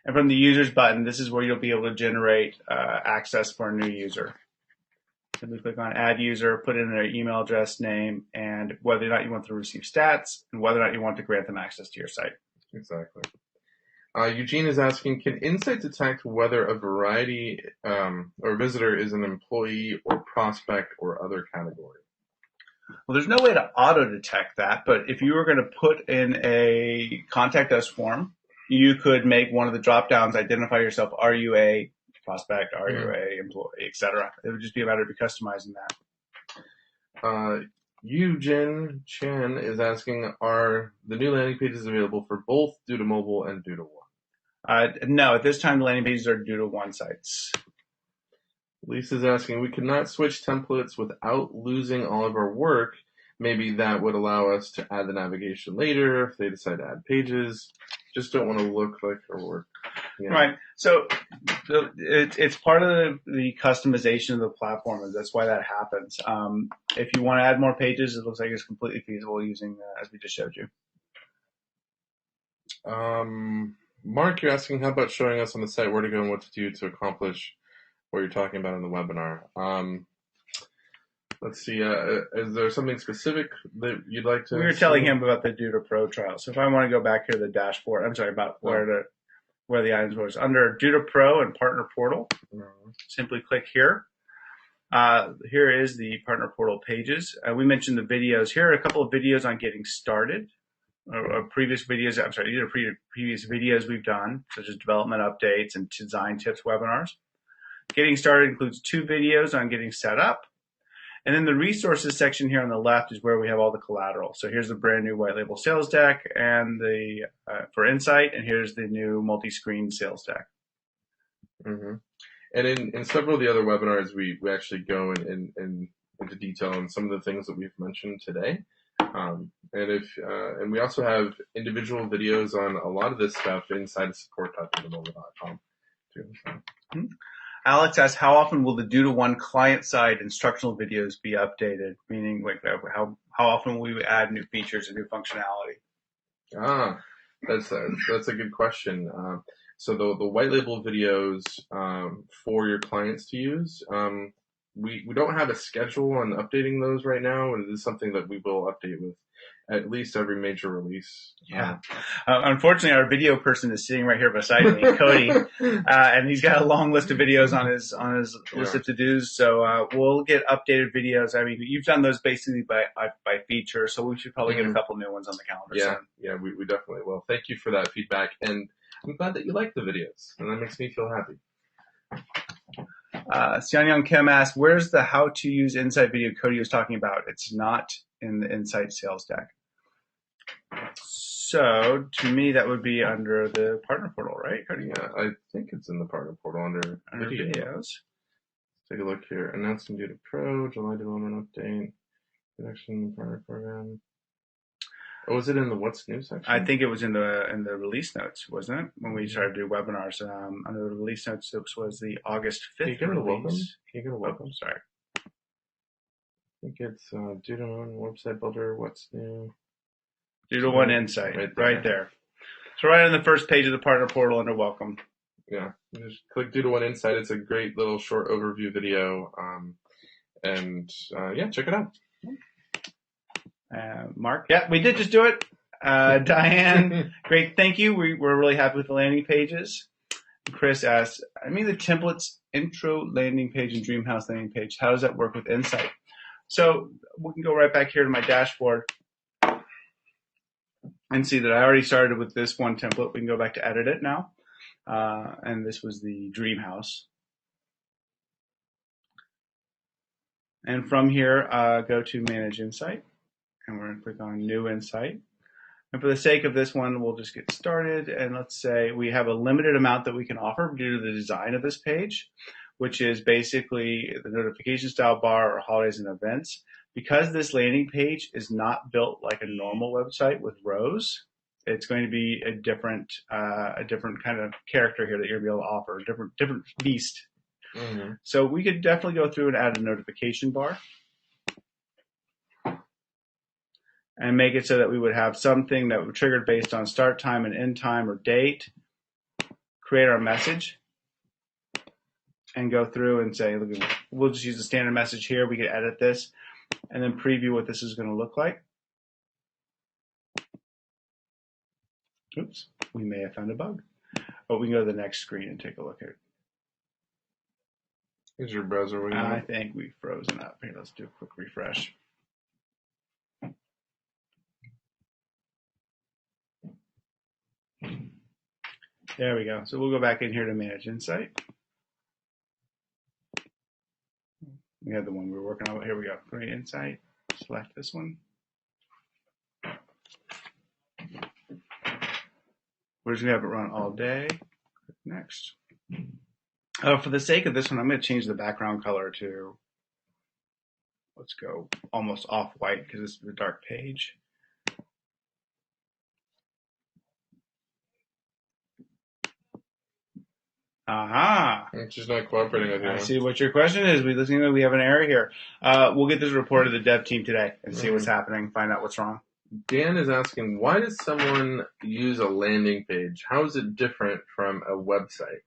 S2: And from the Users button, this is where you'll be able to generate access for a new user. Simply click on Add User, put in their email address, name, and whether or not you want to receive stats, and whether or not you want to grant them access to your site.
S1: Exactly. Eugene is asking, can Insight detect whether a variety or visitor is an employee or prospect or other category?
S2: Well, there's no way to auto-detect that, but if you were going to put in a contact us form, you could make one of the drop-downs identify yourself. Are you a prospect? Are you a employee, etc.? It would just be a matter of customizing that.
S1: Eugene Chen is asking, are the new landing pages available for both due to mobile and due to one?
S2: No, at this time, the landing pages are due to one sites.
S1: Lisa's asking, we could not switch templates without losing all of our work. Maybe that would allow us to add the navigation later if they decide to add pages. Just don't want to look like our work. Yeah.
S2: Right. So it's part of the customization of the platform, and that's why that happens. If you want to add more pages, it looks like it's completely feasible using as we just showed you.
S1: Mark, you're asking, how about showing us on the site where to go and what to do to accomplish what you're talking about in the webinar? Let's see. Is there something specific that you'd like to?
S2: We were telling him about the Duda Pro trial. So if I want to go back here to the dashboard, I'm sorry, about where the items was. Under Duda Pro and Partner Portal, simply click here. Here is the Partner Portal pages. We mentioned the videos. Here are a couple of videos on getting started. Previous videos, I'm sorry, these are previous videos we've done, such as development updates and design tips webinars. Getting started includes 2 videos on getting set up. And then the resources section here on the left is where we have all the collateral. So here's the brand new white label sales deck and the for Insight, and here's the new multi-screen sales deck.
S1: Mm-hmm. And in several of the other webinars, we actually go into detail on some of the things that we've mentioned today. And we also have individual videos on a lot of this stuff inside of support.dudamobile.com too. So.
S2: Mm-hmm. Alex asks, how often will the Duda1 client-side instructional videos be updated? Meaning, like, how often will we add new features and new functionality?
S1: That's a good question. So the white label videos for your clients to use, we don't have a schedule on updating those right now, and it is something that we will update with at least every major release.
S2: Yeah. Unfortunately, our video person is sitting right here beside me, Cody, and he's got a long list of videos on his list of to-dos. So we'll get updated videos. I mean, you've done those basically by feature, so we should probably get a couple new ones on the calendar soon.
S1: Yeah, we definitely will. Thank you for that feedback, and I'm glad that you like the videos, and that makes me feel happy.
S2: Xianyang Kim asked, where's the how to use Insight video Cody was talking about? It's not in the Insight sales deck. So to me, that would be under the partner portal, right, Cody?
S1: Yeah, I think it's in the partner portal under videos.
S2: Let's
S1: take a look here. Announcing Duda Pro, July development update, connection partner program. Oh, was it in the what's new section?
S2: I think it was in the release notes, wasn't it? When we started to do webinars, under the release notes, this was the August 5th release.
S1: Can you go to welcome?
S2: Sorry.
S1: I think it's Duda1 website builder. What's new?
S2: Duda1 Insight, right there. So right on the first page of the partner portal under welcome.
S1: Yeah, just click Duda1 Insight. It's a great little short overview video, yeah, check it out.
S2: Mark, yeah, we did just do it. Diane, great, thank you. We're really happy with the landing pages. Chris asks, I mean, the templates, intro landing page and Dreamhouse landing page, how does that work with Insight? So we can go right back here to my dashboard and see that I already started with this one template. We can go back to edit it now. And this was the Dreamhouse. And from here, go to Manage Insight. And we're going to click on New Insight. And for the sake of this one, we'll just get started. And let's say we have a limited amount that we can offer due to the design of this page, which is basically the notification style bar or holidays and events. Because this landing page is not built like a normal website with rows, it's going to be a different kind of character here that you're going to be able to offer, a different beast. Mm-hmm. So we could definitely go through and add a notification bar and make it so that we would have something that would trigger based on start time and end time or date, create our message, and go through and say, look, we'll just use the standard message here. We can edit this and then preview what this is going to look like. Oops, we may have found a bug. But we can go to the next screen and take a look at it.
S1: Is your browser waiting?
S2: I think we've frozen up. Here, let's do a quick refresh. There we go. So we'll go back in here to Manage Insight. We have the one we were working on. Here we go. Create Insight. Select this one. We're just going to have it run all day. Click next. For the sake of this one, I'm going to change the background color to, let's go almost off-white because this is a dark page. Aha!
S1: It's just not cooperating with you.
S2: I see what your question is. We have an error here. We'll get this report to the dev team today and see what's happening, find out what's wrong.
S1: Dan is asking, why does someone use a landing page? How is it different from a website?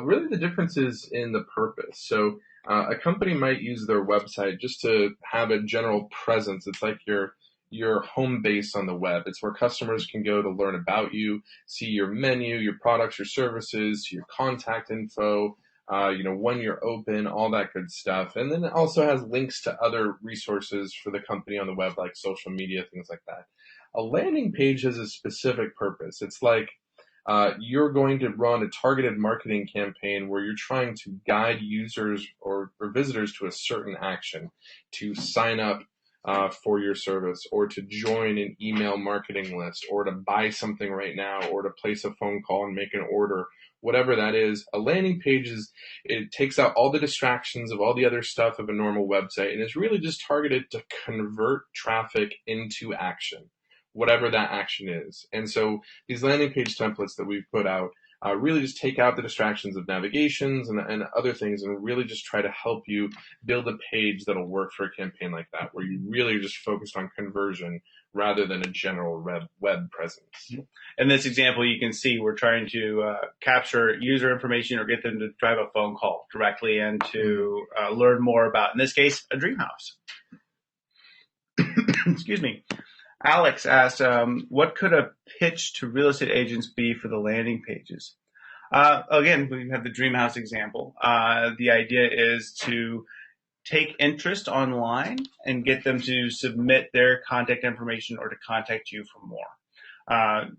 S1: Really, the difference is in the purpose. So a company might use their website just to have a general presence. It's like your home base on the web. It's where customers can go to learn about you, see your menu, your products, your services, your contact info, when you're open, all that good stuff. And then it also has links to other resources for the company on the web, like social media, things like that. A landing page has a specific purpose. It's like you're going to run a targeted marketing campaign where you're trying to guide users or visitors to a certain action, to sign up for your service, or to join an email marketing list, or to buy something right now, or to place a phone call and make an order, whatever that is. A landing page it takes out all the distractions of all the other stuff of a normal website and is really just targeted to convert traffic into action, whatever that action is. And so these landing page templates that we've put out really just take out the distractions of navigations and other things and really just try to help you build a page that'll work for a campaign like that, where you really are just focused on conversion rather than a general web presence.
S2: In this example, you can see we're trying to capture user information or get them to drive a phone call directly and to learn more about, in this case, a dream house. Excuse me. Alex asked, what could a pitch to real estate agents be for the landing pages? Again, we have the dream house example. The idea is to take interest online and get them to submit their contact information or to contact you for more.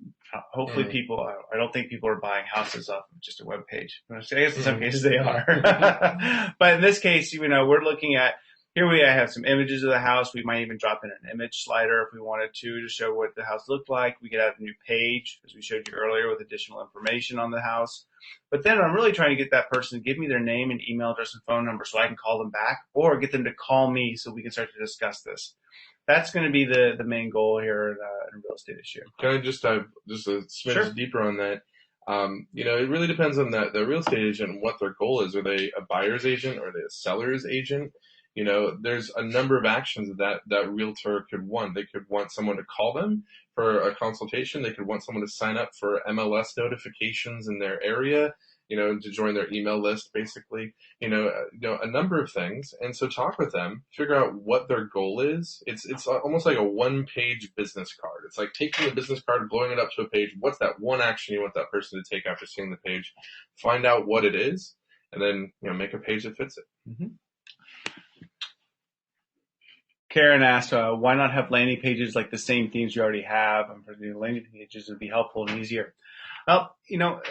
S2: Hopefully people, I don't think people are buying houses off of just a web page. I guess in some cases they are. But in this case, we're looking at, here we have some images of the house. We might even drop in an image slider if we wanted to show what the house looked like. We could add a new page, as we showed you earlier, with additional information on the house. But then I'm really trying to get that person to give me their name and email address and phone number so I can call them back, or get them to call me so we can start to discuss this. That's going to be the main goal here in a real estate issue.
S1: Can I just dive just a smidge deeper on that? It really depends on the real estate agent and what their goal is. Are they a buyer's agent? Or are they a seller's agent? There's a number of actions that realtor could want. They could want someone to call them for a consultation. They could want someone to sign up for MLS notifications in their area. to join their email list, basically, a number of things. And so talk with them, figure out what their goal is. It's almost like a one-page business card. It's like taking the business card and blowing it up to a page. What's that one action you want that person to take after seeing the page? Find out what it is, and then, make a page that fits it.
S2: Mm-hmm. Karen asked, why not have landing pages like the same themes you already have? And for the landing pages would be helpful and easier. Well,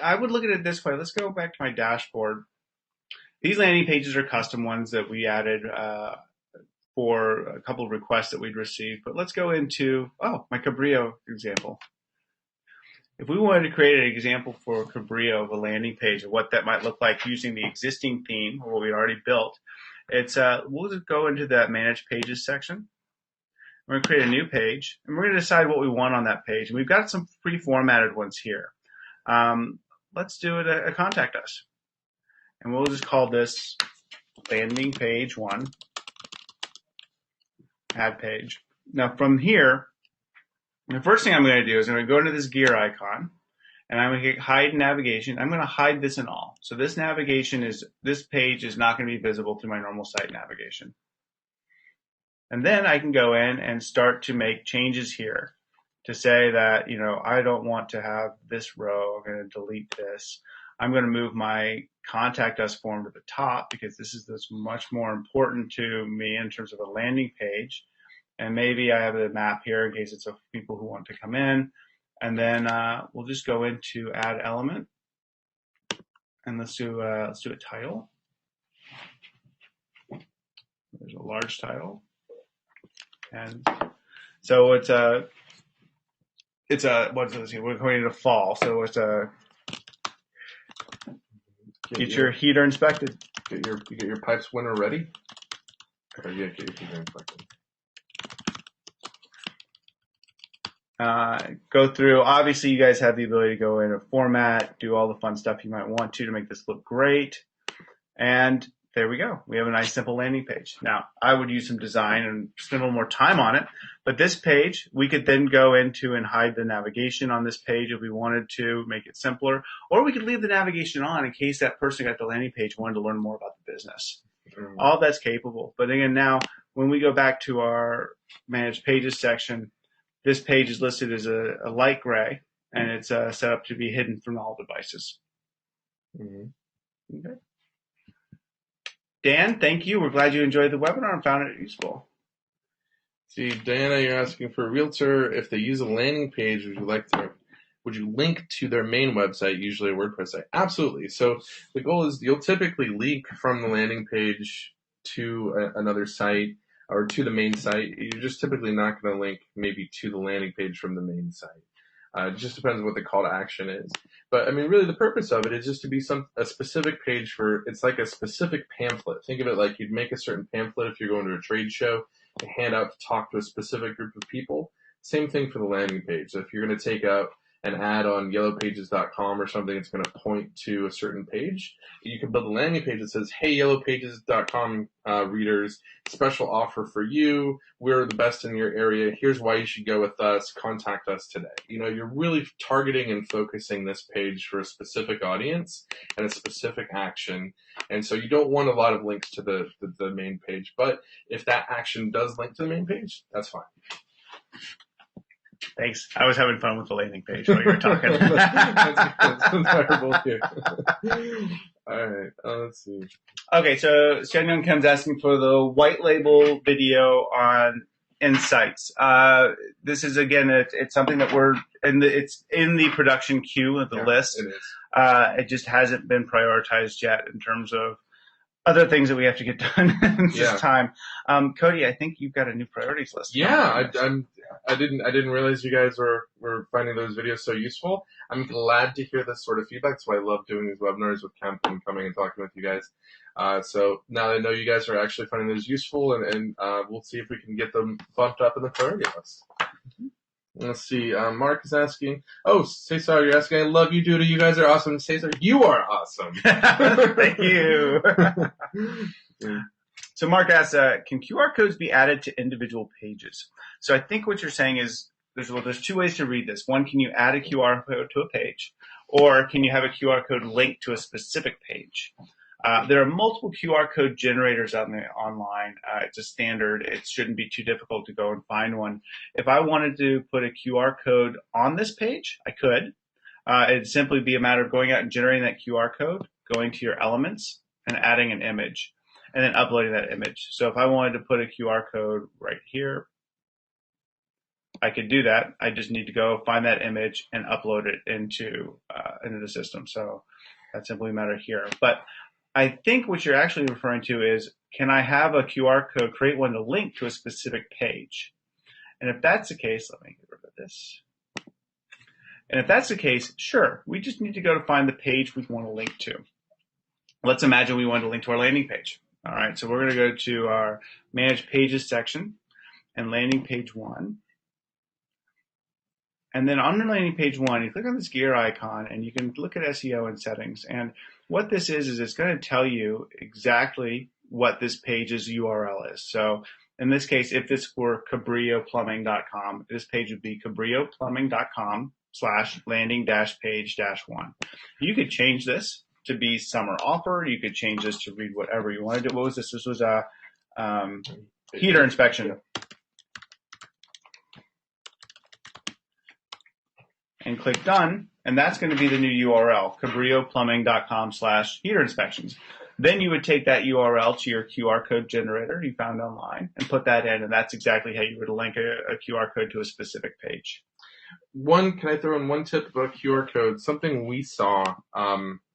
S2: I would look at it this way. Let's go back to my dashboard. These landing pages are custom ones that we added for a couple of requests that we'd received. But let's go into, my Cabrillo example. If we wanted to create an example for Cabrillo of a landing page of what that might look like using the existing theme or what we already built, we'll just go into that Manage Pages section. We're going to create a new page, and we're going to decide what we want on that page. And we've got some pre-formatted ones here. Let's do it a Contact Us. And we'll just call this Landing Page 1, Add Page. Now from here, the first thing I'm going to do is I'm going to go into this gear icon, and I'm going to hit Hide Navigation. I'm going to hide this and all. So this page is not going to be visible through my normal site navigation. And then I can go in and start to make changes here to say that, I don't want to have this row. I'm going to delete this. I'm going to move my Contact Us form to the top because this is much more important to me in terms of a landing page. And maybe I have the map here in case it's of people who want to come in. And then we'll just go into Add Element. And let's do a title. There's a large title. And so it's we're going into fall, so it's get your heater inspected.
S1: Get your pipes winter ready. Or get your heater inspected.
S2: Go through. Obviously, you guys have the ability to go in a format, do all the fun stuff you might want to make this look great. And there we go. We have a nice simple landing page. Now, I would use some design and spend a little more time on it. But this page, we could then go into and hide the navigation on this page if we wanted to make it simpler. Or we could leave the navigation on in case that person got the landing page wanted to learn more about the business. Mm-hmm. All that's capable. But again, now, when we go back to our Manage Pages section, this page is listed as a light gray, and it's set up to be hidden from all devices. Mm-hmm. Okay. Dan, thank you. We're glad you enjoyed the webinar and found it useful.
S1: See, Diana, you're asking for a realtor. If they use a landing page, would you link to their main website, usually a WordPress site? Absolutely. So the goal is you'll typically link from the landing page to another site or to the main site. You're just typically not going to link maybe to the landing page from the main site. It just depends on what the call to action is. But I mean, really the purpose of it is just to be a specific page it's like a specific pamphlet. Think of it like you'd make a certain pamphlet if you're going to a trade show to hand out to talk to a specific group of people. Same thing for the landing page. So if you're going to take out an ad on yellowpages.com or something, it's going to point to a certain page. You can build a landing page that says, hey, yellowpages.com readers, special offer for you. We're the best in your area. Here's why you should go with us. Contact us today. You're really targeting and focusing this page for a specific audience and a specific action. And so you don't want a lot of links to the main page. But if that action does link to the main page, that's fine.
S2: Thanks. I was having fun with the landing page while you were talking.
S1: That's terrible here. All right. Let's see.
S2: Okay, so Shen Kim's asking for the white label video on Insights. This is, again, it's something that it's in the production queue of the list.
S1: It is.
S2: It just hasn't been prioritized yet in terms of other things that we have to get done in this time. Cody, I think you've got a new priorities list.
S1: Yeah, I didn't realize you guys were finding those videos so useful. I'm glad to hear this sort of feedback. So I love doing these webinars with Kemp and coming and talking with you guys. So now I know you guys are actually finding those useful, and we'll see if we can get them bumped up in the priority list. Mm-hmm. Let's see. Mark is asking. Oh, Cesar, you're asking. I love you, dude. You guys are awesome. Cesar, you are awesome.
S2: Thank you. Yeah. So Mark asks, can QR codes be added to individual pages? So I think what you're saying is there's two ways to read this. One, can you add a QR code to a page? Or can you have a QR code linked to a specific page? There are multiple QR code generators out there online. It's a standard. It shouldn't be too difficult to go and find one. If I wanted to put a QR code on this page, I could. It'd simply be a matter of going out and generating that QR code, going to your elements, and adding an image, and then uploading that image. So if I wanted to put a QR code right here, I could do that. I just need to go find that image and upload it into the system. So that's simply a matter here. But I think what you're actually referring to is, can I have a QR code, create one to link to a specific page? And if that's the case, let me get rid of this. And if that's the case, sure, we just need to go to find the page we want to link to. Let's imagine we want to link to our landing page. All right, so we're going to go to our Manage Pages section and landing page 1. And then on the landing page 1, you click on this gear icon and you can look at SEO and settings. And what this is it's going to tell you exactly what this page's URL is. So in this case, if this were cabrioplumbing.com, this page would be cabrioplumbing.com/landing-page-1. You could change this to be summer offer. You could change this to read whatever you wanted to. What was this? This was a heater inspection. And click done, and that's going to be the new URL, cabrioplumbing.com/heater inspections. Then you would take that URL to your QR code generator you found online and put that in, and that's exactly how you would link a QR code to a specific page.
S1: Can I throw in one tip about QR code? Something we saw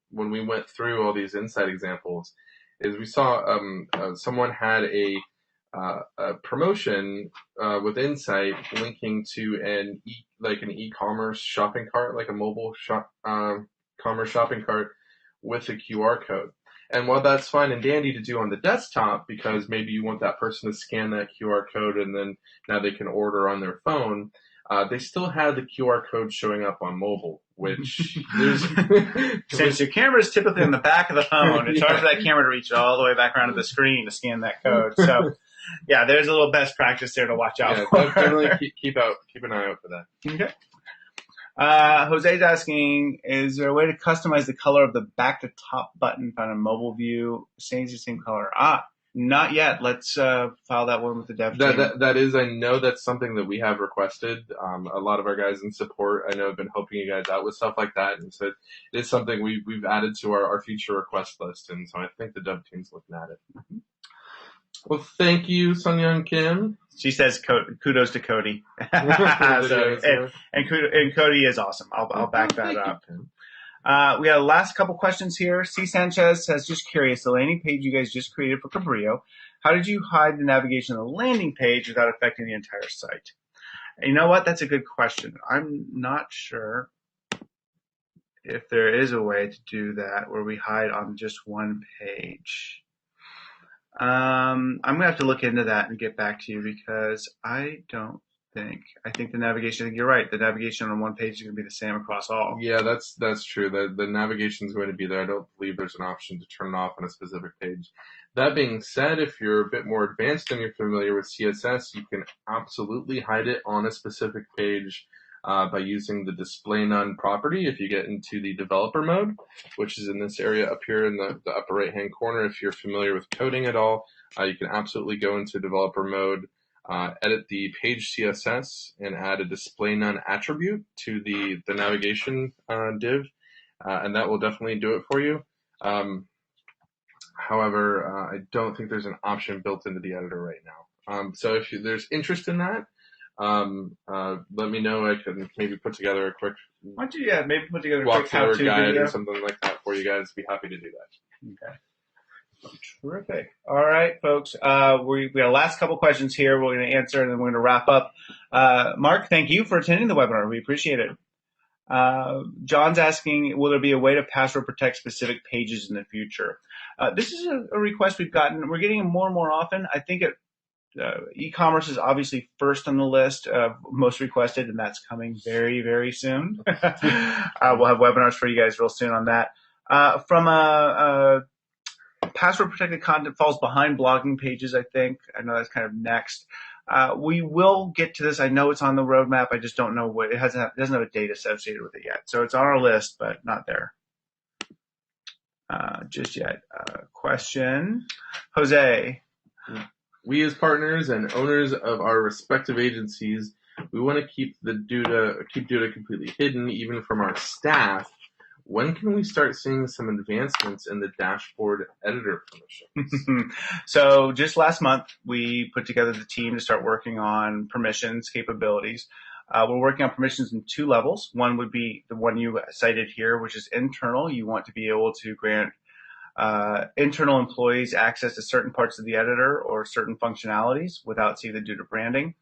S1: when we went through all these Insite examples is we saw someone had a promotion with Insite linking to an e-commerce shopping cart, like a mobile commerce shopping cart with a QR code. And while that's fine and dandy to do on the desktop, because maybe you want that person to scan that QR code and then now they can order on their phone, they still had the QR code showing up on mobile, which
S2: since your camera is typically on the back of the phone, it's hard for that camera to reach all the way back around to the screen to scan that code. So yeah, there's a little best practice there to watch out for.
S1: Definitely keep an eye out for that.
S2: Okay. Jose's asking, is there a way to customize the color of the back to top button on a mobile view? Stays the same color. Not yet. Let's file that one with the dev team.
S1: That is, I know that's something that we have requested. A lot of our guys in support, I know, have been helping you guys out with stuff like that. And so it is something we've added to our future request list. And so I think the dev team's looking at it. Mm-hmm. Well, thank you, Sunyoung Kim.
S2: She says kudos to Cody. And Cody is awesome. I'll back that up. We got the last couple questions here. C. Sanchez says, just curious, the landing page you guys just created for Cabrillo, how did you hide the navigation of the landing page without affecting the entire site? And you know what? That's a good question. I'm not sure if there is a way to do that where we hide on just one page. I'm going to have to look into that and get back to you because I think the navigation, I think you're right. The navigation on one page is going to be the same across all.
S1: Yeah, that's true. The navigation is going to be there. I don't believe there's an option to turn it off on a specific page. That being said, if you're a bit more advanced and you're familiar with CSS, you can absolutely hide it on a specific page by using the display none property. If you get into the developer mode, which is in this area up here in the upper right hand corner, if you're familiar with coding at all, you can absolutely go into developer mode, edit the page CSS and add a display none attribute to the navigation div, and that will definitely do it for you. However, I don't think there's an option built into the editor right now. So if there's interest in that, let me know. I can maybe put together a quick
S2: maybe put together a quick
S1: walkthrough guide video or something like that for you guys. Be happy to do that.
S2: Okay. Terrific. All right, folks. We got the last couple questions here we're going to answer, and then we're going to wrap up. Mark, thank you for attending the webinar. We appreciate it. John's asking, will there be a way to password protect specific pages in the future? This is a request we've gotten. We're getting them more and more often. I think e-commerce is obviously first on the list of most requested, and that's coming very, very soon. We'll have webinars for you guys real soon on that. From a password protected content falls behind blogging pages, I think. I know that's kind of next. We will get to this. I know it's on the roadmap. I just don't know what it doesn't have a date associated with it yet. So it's on our list, but not there just yet. Question, Jose.
S1: We as partners and owners of our respective agencies, we want to keep Duda completely hidden, even from our staff. When can we start seeing some advancements in the dashboard editor permissions?
S2: So just last month, we put together the team to start working on permissions capabilities. We're working on permissions in 2 levels. One would be the one you cited here, which is internal. You want to be able to grant internal employees access to certain parts of the editor or certain functionalities without seeing the Duda branding.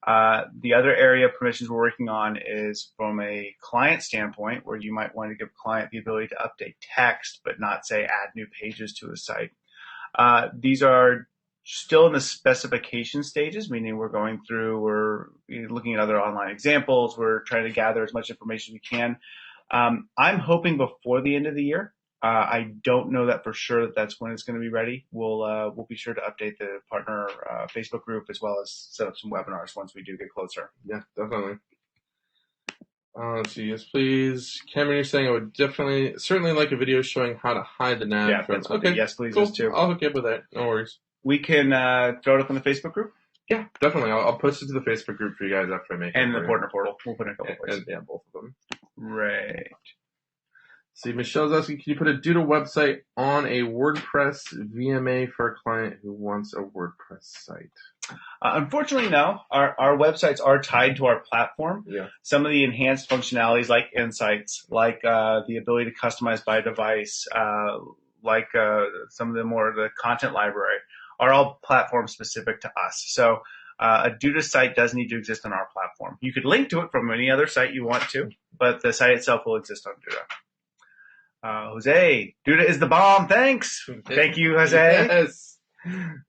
S2: The other area of permissions we're working on is from a client standpoint, where you might want to give a client the ability to update text, but not say add new pages to a site. These are still in the specification stages, meaning we're looking at other online examples. We're trying to gather as much information as we can. I'm hoping before the end of the year. I don't know that for sure that's when it's going to be ready. We'll be sure to update the partner Facebook group as well as set up some webinars once we do get closer.
S1: Yeah, definitely. Let's see. Yes, please. Cameron, you're saying I would certainly like a video showing how to hide the nav.
S2: Yeah, that's okay. Yes, please.
S1: Cool.
S2: Is too.
S1: I'll hook you up with that. No worries.
S2: We can throw it up in the Facebook group.
S1: Yeah, definitely. I'll post it to the Facebook group for you guys after I make it.
S2: And the partner portal. We'll put in a couple places.
S1: Yeah, both of them.
S2: Right.
S1: See, Michelle's asking, can you put a Duda website on a WordPress VMA for a client who wants a WordPress site?
S2: Unfortunately, no. Our websites are tied to our platform.
S1: Yeah.
S2: Some of the enhanced functionalities like Insights, like the ability to customize by device, like some of the content library, are all platform specific to us. So a Duda site does need to exist on our platform. You could link to it from any other site you want to, but the site itself will exist on Duda. Jose, Duda is the bomb. Thanks. Thank you, Jose.
S1: Yes.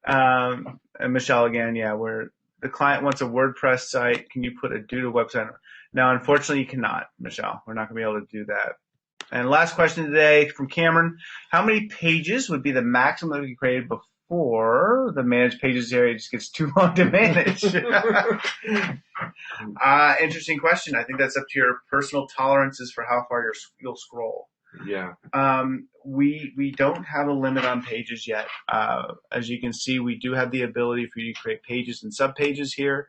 S2: And Michelle again, yeah, where the client wants a WordPress site. Can you put a Duda website? Now, unfortunately, you cannot, Michelle. We're not going to be able to do that. And last question today from Cameron. How many pages would be the maximum that we created before the manage pages area just gets too long to manage? Interesting question. I think that's up to your personal tolerances for how far you'll scroll.
S1: Yeah.
S2: We don't have a limit on pages yet. As you can see, we do have the ability for you to create pages and subpages here.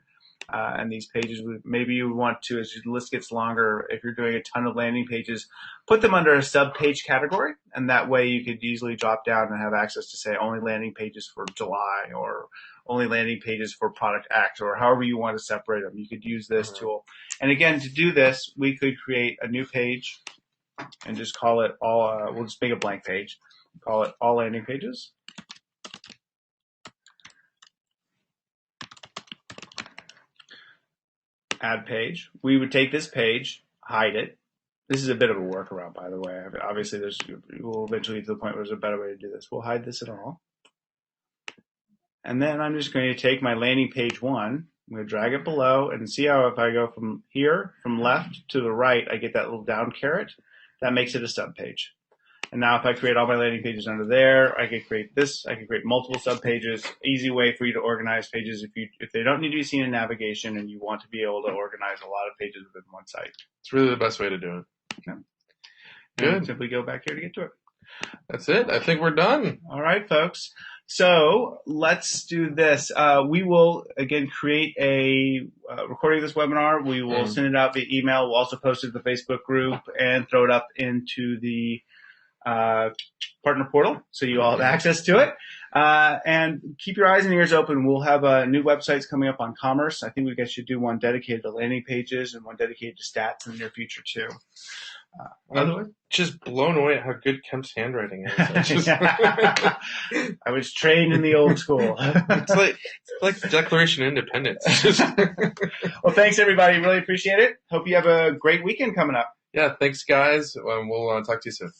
S2: And these pages, maybe you want to, as your list gets longer, if you're doing a ton of landing pages, put them under a subpage category. And that way you could easily drop down and have access to say only landing pages for July or only landing pages for product X or however you want to separate them. You could use this tool. And again, to do this, we could create a new page and just call it all, we'll just make a blank page. Call it all landing pages. Add page. We would take this page, hide it. This is a bit of a workaround, by the way. Obviously, we'll eventually get to the point where there's a better way to do this. We'll hide this at all. And then I'm just going to take my landing page 1. I'm going to drag it below and see how if I go from here, from left to the right, I get that little down caret. That makes it a subpage. And now if I create all my landing pages under there, I could create this. I could create multiple subpages. Easy way for you to organize pages if they don't need to be seen in navigation and you want to be able to organize a lot of pages within one site.
S1: It's really the best way to do it.
S2: Okay.
S1: Good.
S2: And simply go back here to get to it.
S1: That's it. I think we're done.
S2: All right, folks. So let's do this. We will, again, create a recording of this webinar. We will send it out via email. We'll also post it to the Facebook group and throw it up into the partner portal so you all have access to it. And keep your eyes and ears open. We'll have new websites coming up on commerce. I think we guys should do one dedicated to landing pages and one dedicated to stats in the near future, too.
S1: I'm just blown away at how good Kemp's handwriting is.
S2: I was trained in the old school.
S1: It's like the Declaration of Independence.
S2: Well, thanks, everybody. Really appreciate it. Hope you have a great weekend coming up.
S1: Yeah, thanks, guys. We'll talk to you soon.